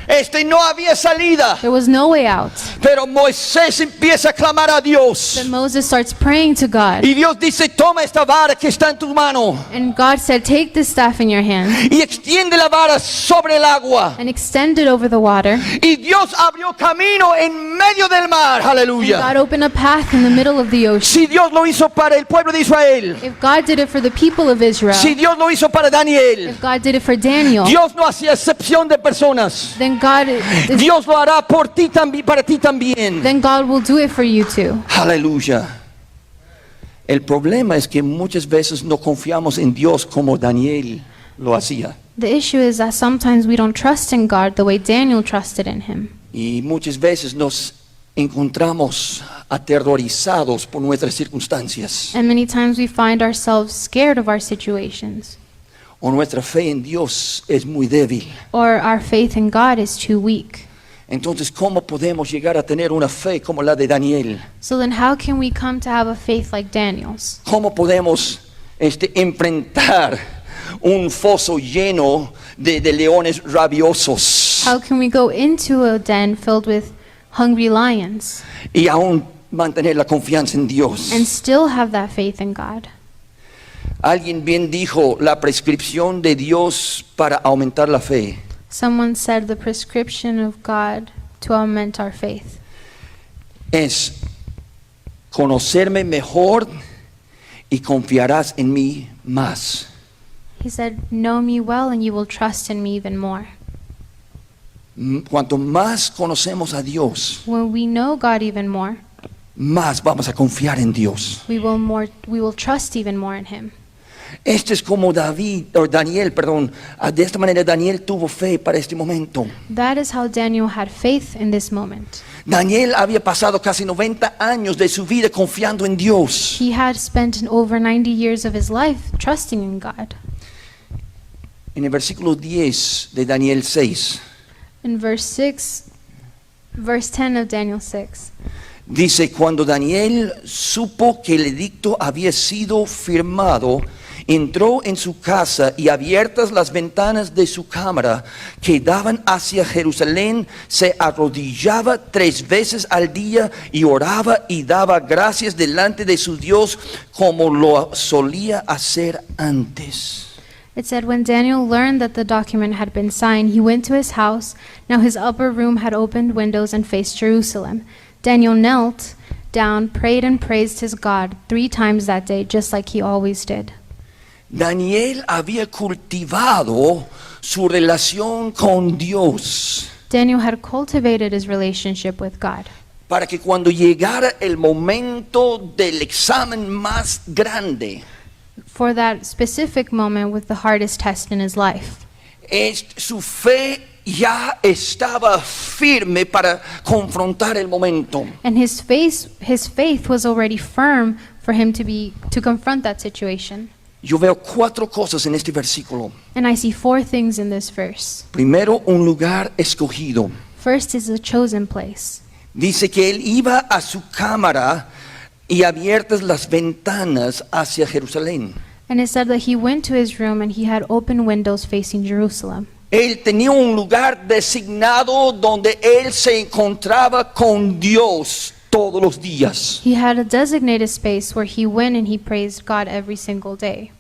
No había salida. There was no way out. Pero Moisés empieza a clamar a Dios. Then Moses starts praying to God. Y Dios dice, toma esta vara que está en tu mano. And God said, take this staff in your hand Y extiende la vara sobre el agua. and extend it over the water. Y Dios abrió camino en medio del mar. And Aleluya. God opened a path in the middle of the ocean. Si Dios lo hizo para el pueblo de Israel. If God did it for the people of Israel, Si Dios lo hizo para Daniel. if God did it for Daniel, Dios no hacía excepción de personas. then God Dios lo hará por ti también, para ti también. then God will do it for you too. Aleluya. El problema es que muchas veces no confiamos en Dios como Daniel lo hacía. The issue is that sometimes we don't trust in God the way Daniel trusted in him. Y muchas veces nos encontramos aterrorizados por nuestras circunstancias. And many times we find ourselves scared of our situations, O nuestra fe en Dios es muy débil. or our faith in God is too weak. Entonces, ¿cómo podemos llegar a tener una fe como la de Daniel? So then how can we come to have a faith like Daniel's? ¿Cómo podemos enfrentar un foso lleno de leones rabiosos How can we go into a den filled with hungry lions y aún mantener la confianza en Dios? and still have that faith in God? Alguien bien dijo, la prescripción de Dios para aumentar la fe Someone said the prescription of God to augment our faith es conocerme mejor y confiarás en mí más. He said, know me well and you will trust in me even more. Cuanto más conocemos a Dios, When we know God even more, más vamos a confiar en Dios. we will trust even more in him. Este es como Daniel, perdón. De esta manera Daniel tuvo fe para este momento. That is how Daniel had faith in this moment. Daniel había pasado casi 90 años de su vida confiando en Dios. He had spent over 90 years of his life trusting in God. En el versículo 10 de Daniel 6, In verse 10 of Daniel 6, dice, cuando Daniel supo que el edicto había sido firmado, entró en su casa y abiertas las ventanas de su cámara que daban hacia Jerusalén, se arrodillaba 3 veces al día y oraba y daba gracias delante de su Dios como lo solía hacer antes. it said, when Daniel learned that the document had been signed, he went to his house. Now his upper room had opened windows and faced Jerusalem. Daniel knelt down, prayed and praised his God 3 times that day, just like he always did. Daniel había cultivado su relación con Dios. Daniel had cultivated his relationship with God. para que cuando llegara el momento del examen más grande, for that specific moment with the hardest test in his life. su fe ya estaba firme para confrontar el momento. And his faith was already firm for him to confront that situation. Yo veo 4 cosas en este versículo. And I see 4 things in this verse. Primero, un lugar escogido. First is a chosen place. Dice que él iba a su cámara y abiertas las ventanas hacia Jerusalén. And it said that he went to his room and he had open windows facing Jerusalem. Él tenía un lugar designado donde él se encontraba con Dios todos los días. He had a designated space where he went and he praised God every single day.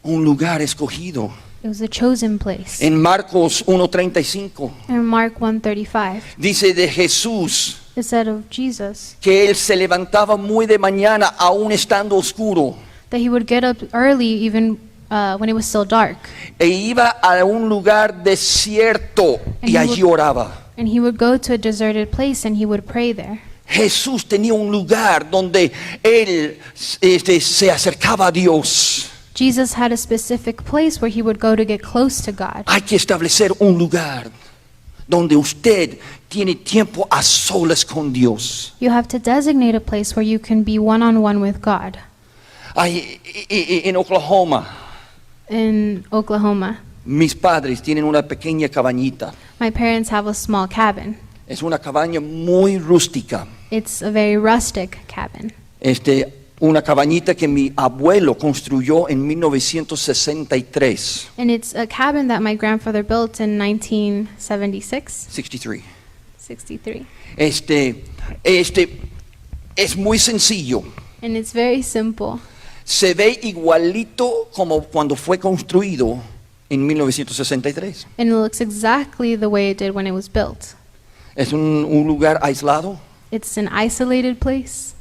Un lugar escogido. It was a chosen place. En Marcos 1:35 In Mark 1:35, dice de Jesús it said of Jesus que él se levantaba muy de mañana aún estando oscuro that he would get up early even when it was still dark. e iba a un lugar desierto y allí oraba. And he would go to a deserted place and he would pray there. Jesús tenía un lugar donde él se acercaba a Dios. Jesus had a specific place where he would go to get close to God. Hay que establecer un lugar donde usted tiene tiempo a solas con Dios. You have to designate a place where you can be one-on-one with God. En Oklahoma, In Oklahoma, mis padres tienen una pequeña cabañita. my parents have a small cabin. Es una cabaña muy rústica. It's a very rustic cabin. Una cabañita que mi abuelo construyó en 1963. And it's a cabin that my grandfather built in 1976, 63. 63. Es muy sencillo. And it's very simple. Se ve igualito como cuando fue construido en 1963. And it looks exactly the way it did when it was built. Es un lugar aislado. It's an isolated place.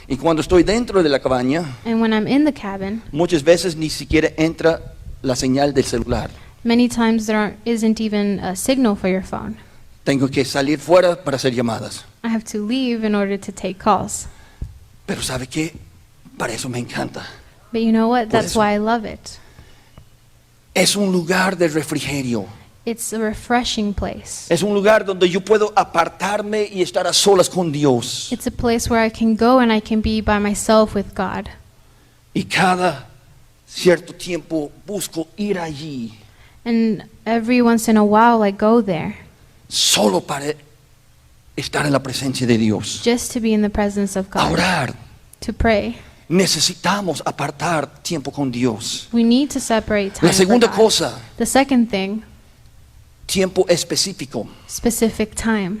Y cuando estoy dentro de la cabaña, And when I'm in the cabin, muchas veces ni siquiera entra la señal del celular. many times isn't even a signal for your phone. Tengo que salir fuera para hacer llamadas. I have to leave in order to take calls. Pero ¿sabe qué? Para eso me encanta. But you know what? Por That's eso. why I love it. Es un lugar de refrigerio. It's a refreshing place. Es un lugar donde yo puedo apartarme y estar a solas con Dios. It's a place where I can go and I can be by myself with God. Y cada cierto tiempo busco ir allí And every once in a while I go there solo para estar en la presencia de Dios. just to be in the presence of A God, orar. to pray. Necesitamos apartar tiempo con Dios. We need to separate time La segunda for God. cosa, The second thing, tiempo específico. specific time.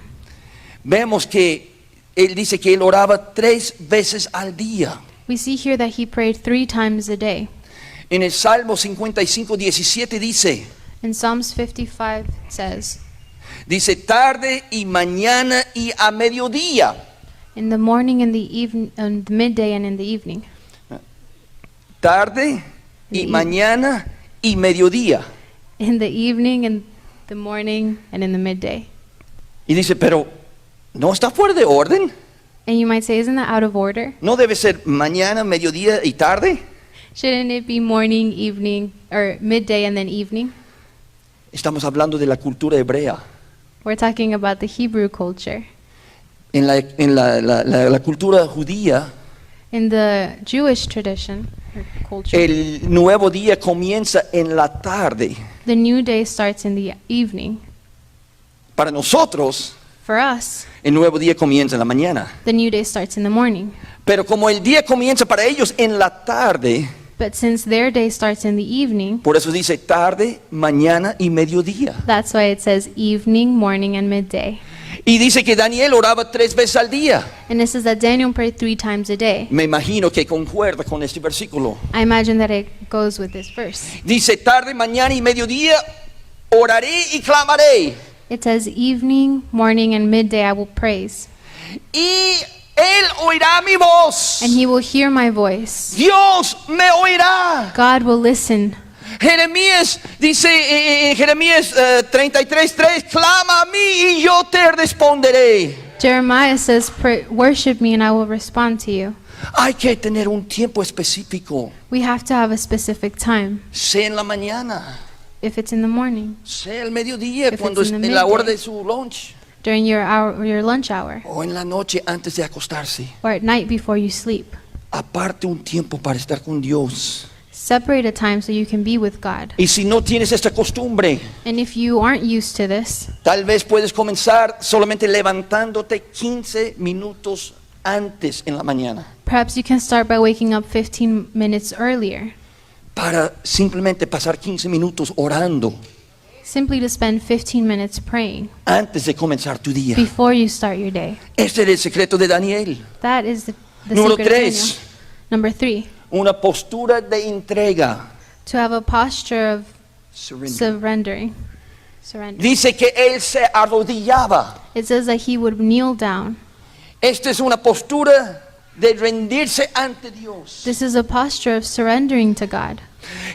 Vemos que él dice que él oraba 3 veces al día. We see here that he prayed 3 times a day. En el Salmo 55:17 In Psalms 55 it says, dice tarde y mañana y a mediodía. in the morning and the evening, and the midday and in the evening. Tarde y mañana y mediodía. In the evening, in the morning, and in the midday. Y dice, pero ¿no está fuera de orden? And you might say, isn't that out of order? ¿No debe ser mañana, mediodía y tarde? Shouldn't it be morning, evening, or midday and then evening? Estamos hablando de la cultura hebrea. We're talking about the Hebrew culture. En la cultura judía, In the Jewish tradition, or culture, el nuevo día comienza en la tarde. the new day starts in the evening. Para nosotros, For us, el nuevo día comienza en la mañana. the new day starts in the morning. Pero como el día comienza para ellos en la tarde, But since their day starts in the evening, por eso dice tarde, mañana y mediodía. that's why it says evening, morning, and midday. Y dice que Daniel oraba 3 veces al día. And it says that Daniel prayed 3 times a day. Me imagino que concuerda con este versículo. I imagine that it goes with this verse. Dice tarde, mañana y mediodía, oraré y clamaré. It says evening, morning, and midday I will praise. Y él oirá mi voz. And he will hear my voice. Dios me oirá. God will listen. Jeremías dice en Jeremías 33:3, clama a mí y yo te responderé. Jeremiah says, worship me and I will respond to you. Hay que tener un tiempo específico, We have to have a specific time. sea en la mañana, If it's in the morning, sea el mediodía, If cuando it's in the en la hora midday. de su lunch, during your lunch hour, o en la noche antes de acostarse. or at night before you sleep. Aparte un tiempo para estar con Dios. Separate a time so you can be with God. Y si no tienes esta costumbre, And if you aren't used to this, tal vez puedes comenzar solamente levantándote 15 minutos antes en la mañana perhaps you can start by waking up 15 minutes earlier, para simplemente pasar 15 minutos orando simply to spend 15 minutes praying antes de comenzar tu día. before you start your day. Este era el secreto de Daniel. That is the Número secret of 3, Daniel. Number 3, una postura de entrega. to have a posture of Surrender. surrender. Dice que él se arrodillaba. It says that he would kneel down. Esta es una postura de rendirse ante Dios. This is a posture of surrendering to God.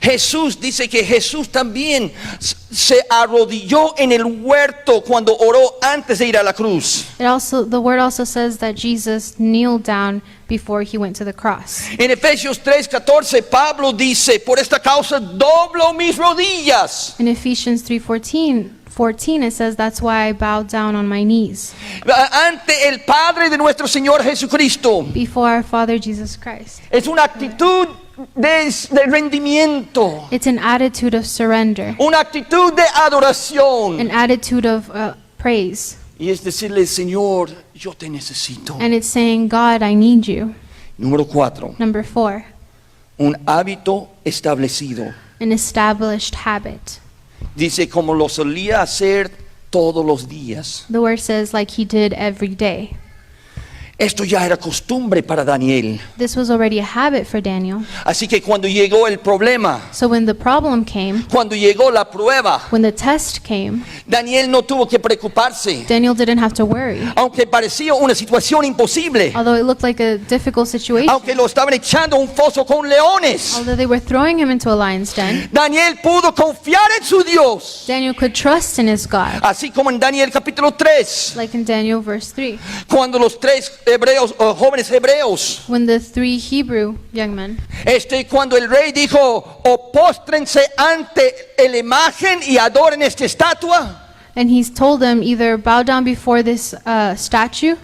Jesús dice que Jesús también se arrodilló en el huerto cuando oró antes de ir a la cruz. The word also says that Jesus kneeled down before he went to the cross. En Efesios 3:14 Pablo dice, por esta causa doblo mis rodillas. In Ephesians 3:14 it says, that's why I bow down on my knees Ante el Padre de nuestro Señor Jesucristo. before our Father Jesus Christ. Es una actitud de rendimiento, It's an attitude of surrender, una actitud de adoración. an attitude of praise. Y es decirle, Señor, yo te necesito. And it's saying, God, I need you. Número 4, Number 4, un hábito establecido. an established habit. Dice, como lo solía hacer todos los días. The word says, like he did every day. Esto ya era costumbre para Daniel. This was already a habit for Daniel. Así que cuando llegó el problema, So when the problem came, cuando llegó la prueba, when the test came, Daniel no tuvo que preocuparse. Daniel didn't have to worry. Aunque parecía una situación imposible, Although it looked like a difficult situation, aunque lo estaban echando a un foso con leones, although they were throwing him into a lion's den, Daniel pudo confiar en su Dios. Daniel could trust in his God. Así como en Daniel capítulo 3, Like in Daniel verse 3, cuando los tres hebreos, jóvenes hebreos, when the 3 Hebrew young men, cuando el rey dijo, o póstrense ante la imagen y adoren esta estatua, and he's told them either bow down before this statue,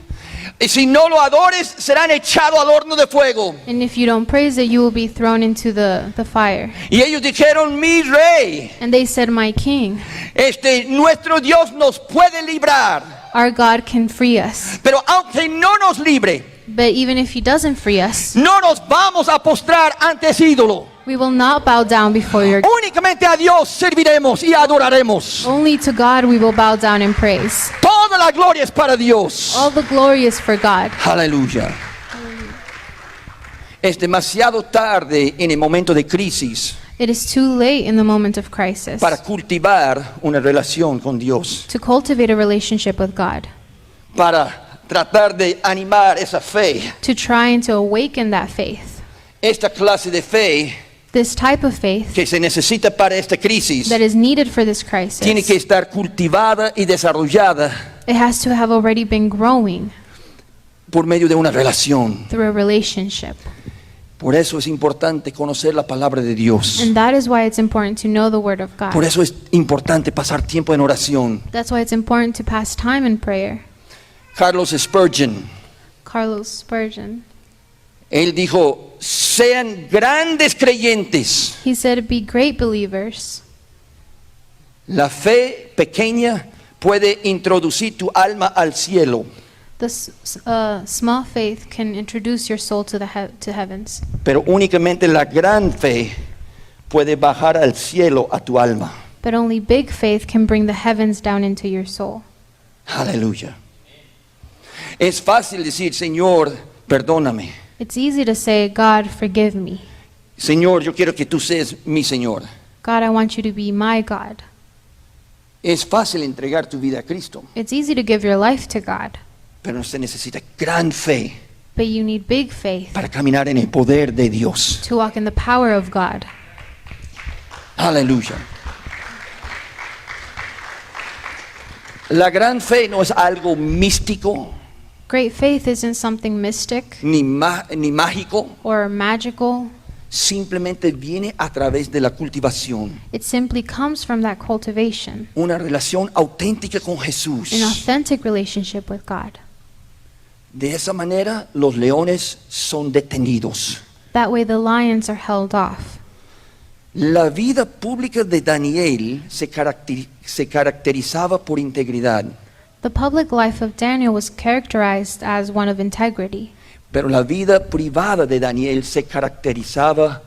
y si no lo adores, serán echados al horno de fuego. and if you don't praise it, you will be thrown into the fire. Y ellos dijeron, mi rey, And they said, my king, nuestro Dios nos puede librar, our God can free us. pero aunque no nos libre, But even if he doesn't free us, no nos vamos a postrar ante ese ídolo. we will not bow down before your God. Únicamente a Dios serviremos y adoraremos. Only to God we will bow down in praise. Toda la gloria es para Dios. All the glory is for God. Aleluya. Es demasiado tarde en el momento de crisis It is too late in the moment of crisis para cultivar una relación con Dios, to cultivate a relationship with God, para tratar de animar esa fe. to try and to awaken that faith. Esta clase de fe This type of faith que se necesita para esta crisis that is needed for this tiene que crisis, estar cultivada y desarrollada it has to have already been growing por medio de una relación. through a relationship. Por eso es importante conocer la palabra de Dios. And that is why it's important to know the Word of Por God. eso es importante pasar tiempo en oración. That's why it's important to pass time in prayer. Carlos Spurgeon, Carlos Spurgeon, él dijo, sean grandes creyentes. he said, be great believers. La fe pequeña puede introducir tu alma al cielo, This small faith can introduce your soul to to heavens, pero únicamente la gran fe puede bajar al cielo a tu alma. but only big faith can bring the heavens down into your soul. Aleluya. Es fácil decir, Señor, perdóname. It's easy to say, God, forgive me. Señor, yo quiero que tú seas mi Señor. God, I want you to be my God. Es fácil entregar tu vida a Cristo, It's easy to give your life to God, pero se necesita gran fe but you need big faith para caminar en el poder de Dios. to walk in the power of God. Aleluya. La gran fe no es algo místico, Great faith isn't something mystic ni mágico. or magical. Simplemente viene a través de la cultivación. It simply comes from that cultivation, Una relación auténtica con Jesús. an authentic relationship with God. De esa manera los leones son detenidos. That way the lions are held off. La vida pública de Daniel se caracterizaba por integridad, The public life of Daniel was characterized as one of integrity, pero la vida privada de Daniel se caracterizaba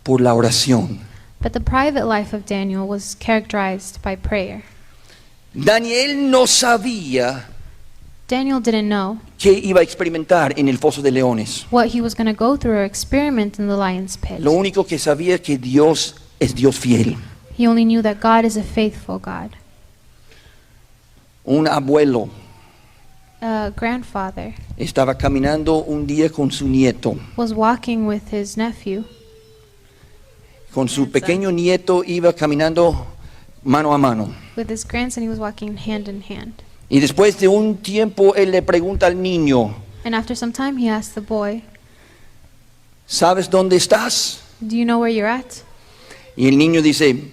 por la oración. but the private life of Daniel was characterized by prayer. Daniel no sabía Daniel didn't know qué iba a experimentar en el foso de leones. what he was going to go through or experiment in the lion's pit. Lo único que sabía es que Dios es Dios fiel. He only knew that God is a faithful God. Un abuelo A grandfather estaba caminando un día con su nieto. was walking with his nephew. Con su pequeño nieto iba caminando mano a mano. With his grandson, he was walking hand in hand. Y después de un tiempo él le pregunta al niño, And after some time, he asked the boy, ¿sabes dónde estás? "Do you know where you're at?" Y el niño dice,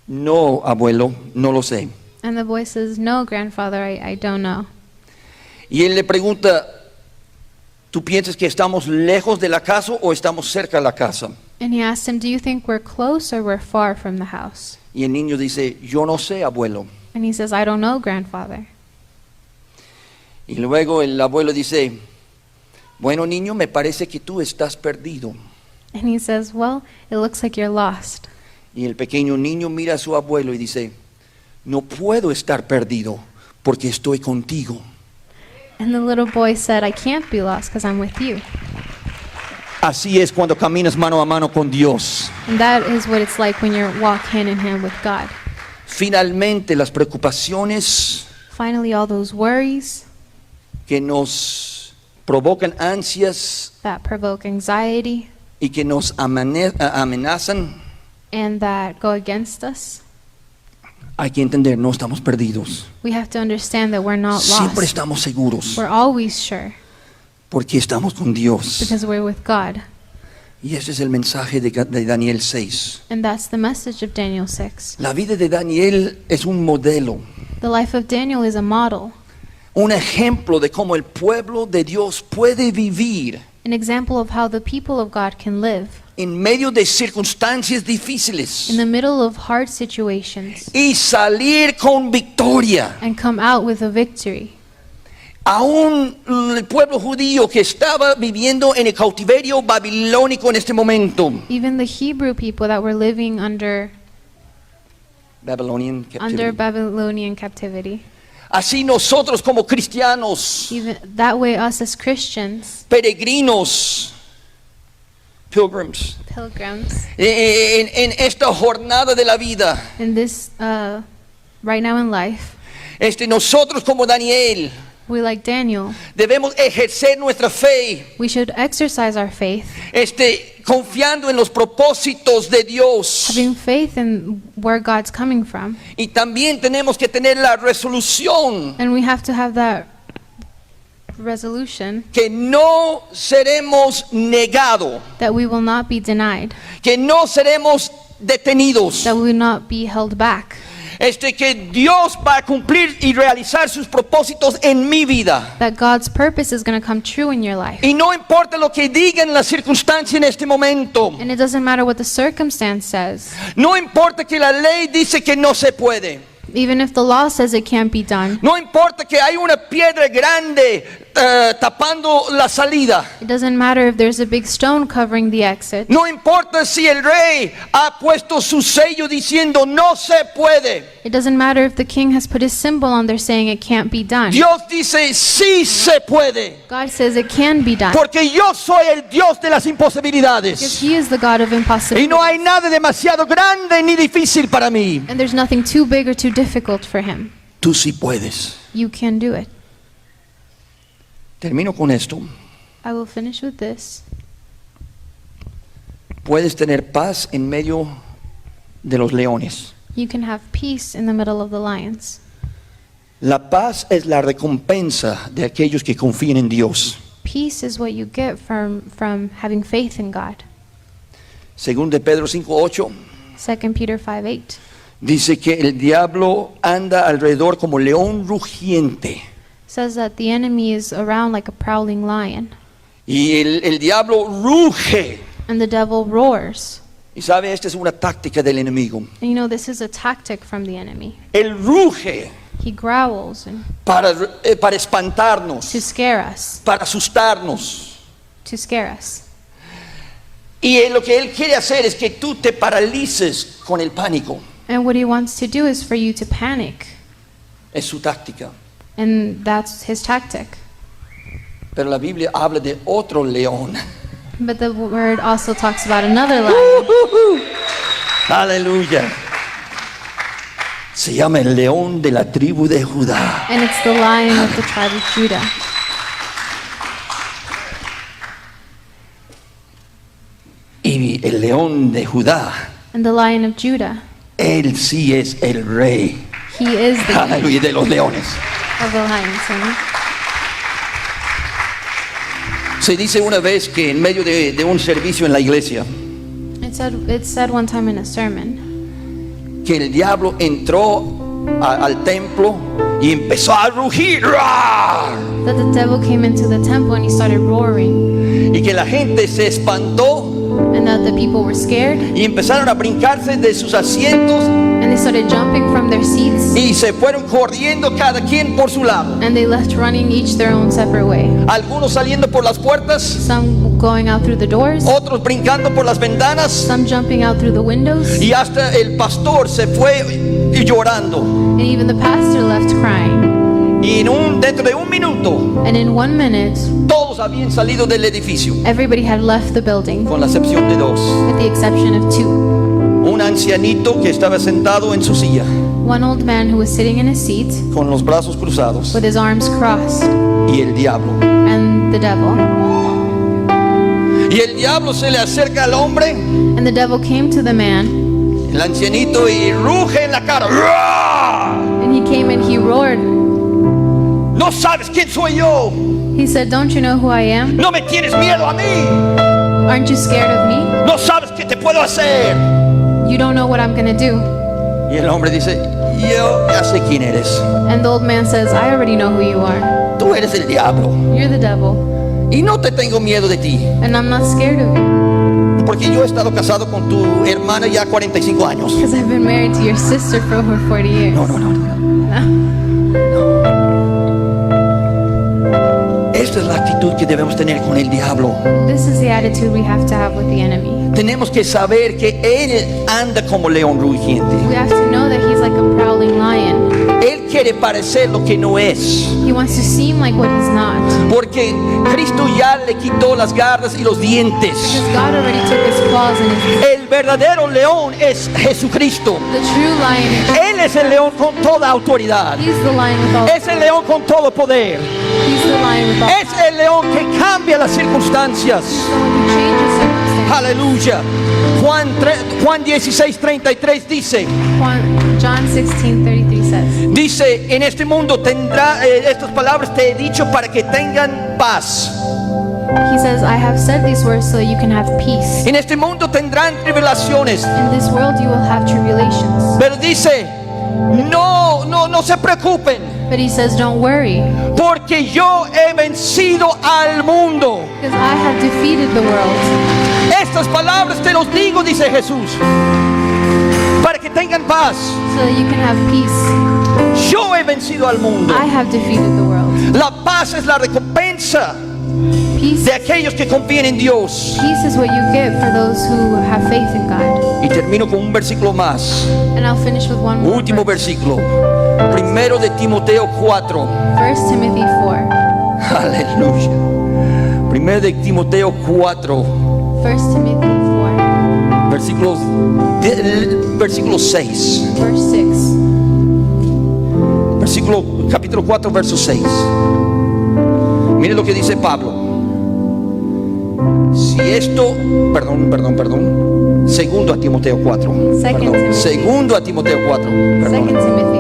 no, abuelo, no lo sé. And the boy says, "No, grandfather, I don't know." Y él le pregunta, ¿tú piensas que estamos lejos de la casa o estamos cerca de la casa? And he asked him, "Do you think we're close or we're far from the house?" Y el niño dice, yo no sé, abuelo. And he says, "I don't know, grandfather." Y luego el abuelo dice, bueno, niño, me parece que tú estás perdido. And he says, "Well, it looks like you're lost." Y el pequeño niño mira a su abuelo y dice, no puedo estar perdido porque estoy contigo. And the little boy said, "I can't be lost because I'm with you." Así es cuando caminas mano a mano con Dios. And that is what it's like when you walk hand in hand with God. Finalmente, las preocupaciones Finally, all those worries que nos provocan ansias that provoke anxiety y que nos amenazan, and that go against us, hay que entender, no estamos perdidos. we have to understand that we're not Siempre lost. estamos seguros We're always sure porque estamos con Dios. because we're with God. Y ese es el mensaje de Daniel 6. And that's the message of Daniel 6. La vida de Daniel es un modelo, The life of Daniel is a model, un ejemplo de cómo el pueblo de Dios puede vivir an example of how the people of God can live en medio de circunstancias difíciles in the middle of hard situations y salir con victoria. and come out with a victory. Aún el pueblo judío que estaba viviendo en el cautiverio babilónico en este momento, Even the Hebrew people that were living under Babylonian captivity. Babylonian captivity, Así nosotros como cristianos, even that way us as Christians, peregrinos, pilgrims, pilgrims, en esta jornada de la vida, in this right now in life, nosotros como Daniel we, like Daniel, debemos ejercer nuestra fe, we should exercise our faith, confiando en los propósitos de Dios. having faith in where God's coming from. Y también tenemos que tener la resolución And we have to have that resolution que no seremos negados, that we will not be denied, que no seremos detenidos, that we will not be held back, que Dios va a cumplir y realizar sus propósitos en mi vida. that God's purpose is going to come true in your life. Y no importa lo que digan las circunstancias en este momento, And it doesn't matter what the circumstance says, no importa que la ley dice que no se puede, even if the law says it can't be done. no importa que hay una piedra grande tapando la salida, It doesn't matter if there's a big stone covering the exit. no importa si el rey ha puesto su sello diciendo no se puede. It doesn't matter if the king has put his symbol on there saying it can't be done. Dios dice sí se puede, God says it can be done porque yo soy el Dios de las because imposibilidades. he is the God of Y impossibility. no hay nada demasiado grande ni difícil para mí. And there's nothing too big or too difficult for him. Tú sí puedes. You can do it. Termino con esto. I will finish with this. Puedes tener paz en medio de los leones. You can have peace in the middle of the lions. La paz es la recompensa de aquellos que confían en Dios. Peace is what you get from having faith in God. Según de Pedro 5:8, 2 Peter 5:8 dice que el diablo anda alrededor como león rugiente. says that the enemy is around like a prowling lion, Y el diablo ruge. and the devil roars. Y sabe, esta es una táctica del enemigo. And you know, this is a tactic from the enemy. Él ruge He growls and para espantarnos, to scare us, para asustarnos. to scare us. Y lo que él quiere hacer es que tú te paralices con el pánico. And what he wants to do is for you to panic. Es su táctica. And that's his tactic. Pero la Biblia habla de otro león. But the word also talks about another lion. Aleluya. Se llama el león de la tribu de Judá. And it's the lion of the tribe of Judah. Y el león de Judá, And the lion of Judah, él sí es el rey. he is the king Aleluya, de los leones. of the lions. Amen? Se dice una vez que en medio de un servicio en la iglesia, It said one time in a sermon que el diablo entró al templo y empezó a rugir. ¡Rar! that the devil came into the temple and he started roaring, Y que la gente se espantó and that the people were scared y empezaron a brincarse de sus asientos and they started jumping from their seats y se fueron corriendo cada quien por su lado. and they left running each their own separate way. Algunos saliendo por las puertas, Some going out through the doors, otros brincando por las ventanas, some jumping out through the windows, y hasta el pastor se fue llorando. and even the pastor left crying. Y dentro de un minuto And in 1 minute, todos habían salido del edificio, everybody had left the building, con la excepción de dos. with the exception of two. Un ancianito que estaba sentado en su silla One old man who was sitting in his seat con los brazos cruzados, with his arms crossed, y el diablo. and the devil. Y el diablo se le acerca al hombre, And the devil came to the man, el ancianito, y ruge en la cara. ¡Ruah! and he came and he roared. No sabes quién soy yo. He said, "Don't you know who I am? No me tienes miedo a mí. Aren't you scared of me? No sabes qué te puedo hacer. You don't know what I'm gonna do." Y el hombre dice, yo ya sé quién eres. And the old man says, "I already know who you are. Tú eres el diablo. You're the devil, Y no te tengo miedo de ti. and I'm not scared of you Porque yo he estado casado con tu hermana ya 45 años. because I've been married to your sister for over 40 years." No. Esta es la actitud que debemos tener con el diablo. This is the attitude we have to have with the enemy. Tenemos que saber que él anda como león rugiente. We have to know that he's like a prowling lion. Él quiere parecer lo que no es. He wants to seem like what he's not. Porque Cristo ya le quitó las garras y los dientes. Because God already took his claws and his... El verdadero león es Jesucristo. The true lion is... Él es el león con toda autoridad. He's the lion with all... Es el león con todo poder. He's the lion with all... Es el león que cambia las circunstancias. The one who changes circumstances. Aleluya. Juan 16:33 dice, John 16:33 says, dice, en este mundo tendrá, estas palabras te he dicho para que tengan paz. he says, "I have said these words so that you can have peace. En este mundo tendrán tribulaciones. In this world you will have tribulations." Pero dice, no se preocupen, But he says, "Don't worry, porque yo he vencido al mundo. because I have defeated the world." Estas palabras te los digo, dice Jesús, para que tengan paz. So that you can have peace. Yo he vencido al mundo. I have defeated the world. La paz es la recompensa Peace, de aquellos que confían en Dios. peace is what you get for those who have faith in God. Y termino con un versículo más. And I'll finish with one more Último verse. versículo. Primero de Timoteo 4. 1 Timothy 4. Aleluya. Primero de Timoteo 4. 1 Timothy 4, Versículo 6. verse 6. Capítulo 4, verso 6. Mire lo que dice Pablo. Si esto, perdón. Segundo a Timoteo 4. Second Timothy. Segundo a Timoteo 4. 2 Perdón. Timothy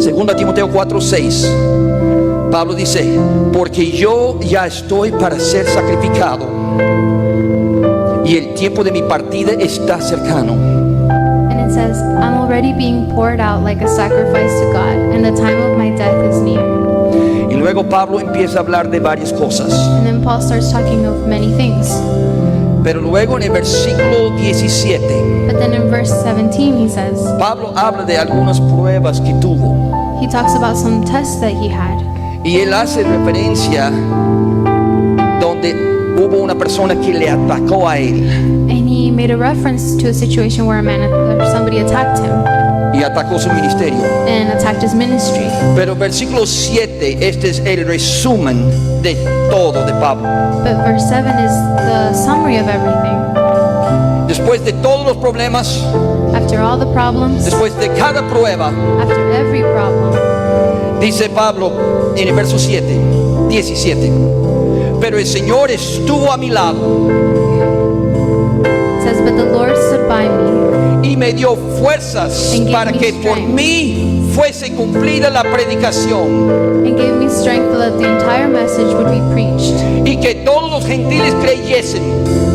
4. 2 Timoteo 4:6, Pablo dice, porque yo ya estoy para ser sacrificado y el tiempo de mi partida está cercano. And it says, I'm already being poured out like a sacrifice to God, and the time of my death is near. Y luego Pablo empieza a hablar de varias cosas. And then Paul starts talking of many things. Pero luego en el versículo 17, But then in verse 17 he says, Pablo habla de algunas pruebas que tuvo. he talks about some tests that he had. Y él hace referencia donde hubo una persona que le atacó a él And he made a reference to a situation where somebody attacked him y atacó su ministerio. and attacked his ministry. Pero versículo 7, este es el resumen de todo de Pablo. But verse 7 is the summary of everything. Después de todos los problemas, After all the problems, después de cada prueba, after every problem, dice Pablo en el verso 17, pero el Señor estuvo a mi lado it says, but the Lord stood by me y me dio fuerzas And gave para me que por strength. mí fuese cumplida la predicación and gave me strength so that the entire message would be preached, y que todos los gentiles creyesen.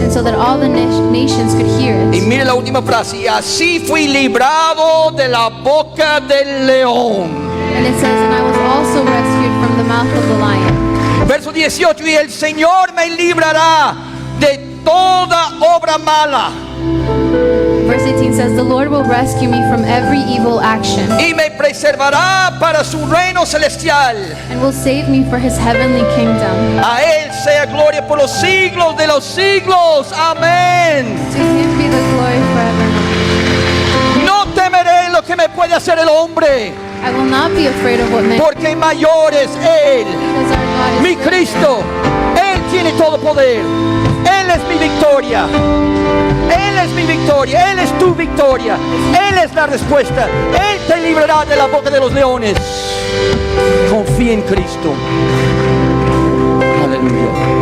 and so that all the nations could hear Y it. mire la última frase, y así fui librado de la boca del león. And it says, and I was also rescued from the mouth of the lion. Verso 18, y el Señor me librará de toda obra mala Verse 18 says, the Lord will rescue me from every evil action y me preservará para su reino celestial. and will save me for his heavenly kingdom. A Él sea gloria por los siglos de los siglos. Amén. To him be the glory forever. No temeré lo que me puede hacer el hombre, I will not be afraid of what men, porque mayor es Él, because our God mi is great. Cristo. Él tiene todo poder. Él es mi victoria. Él es mi victoria. Él es tu victoria. Él es la respuesta. Él te librará de la boca de los leones. Confía en Cristo. Aleluya.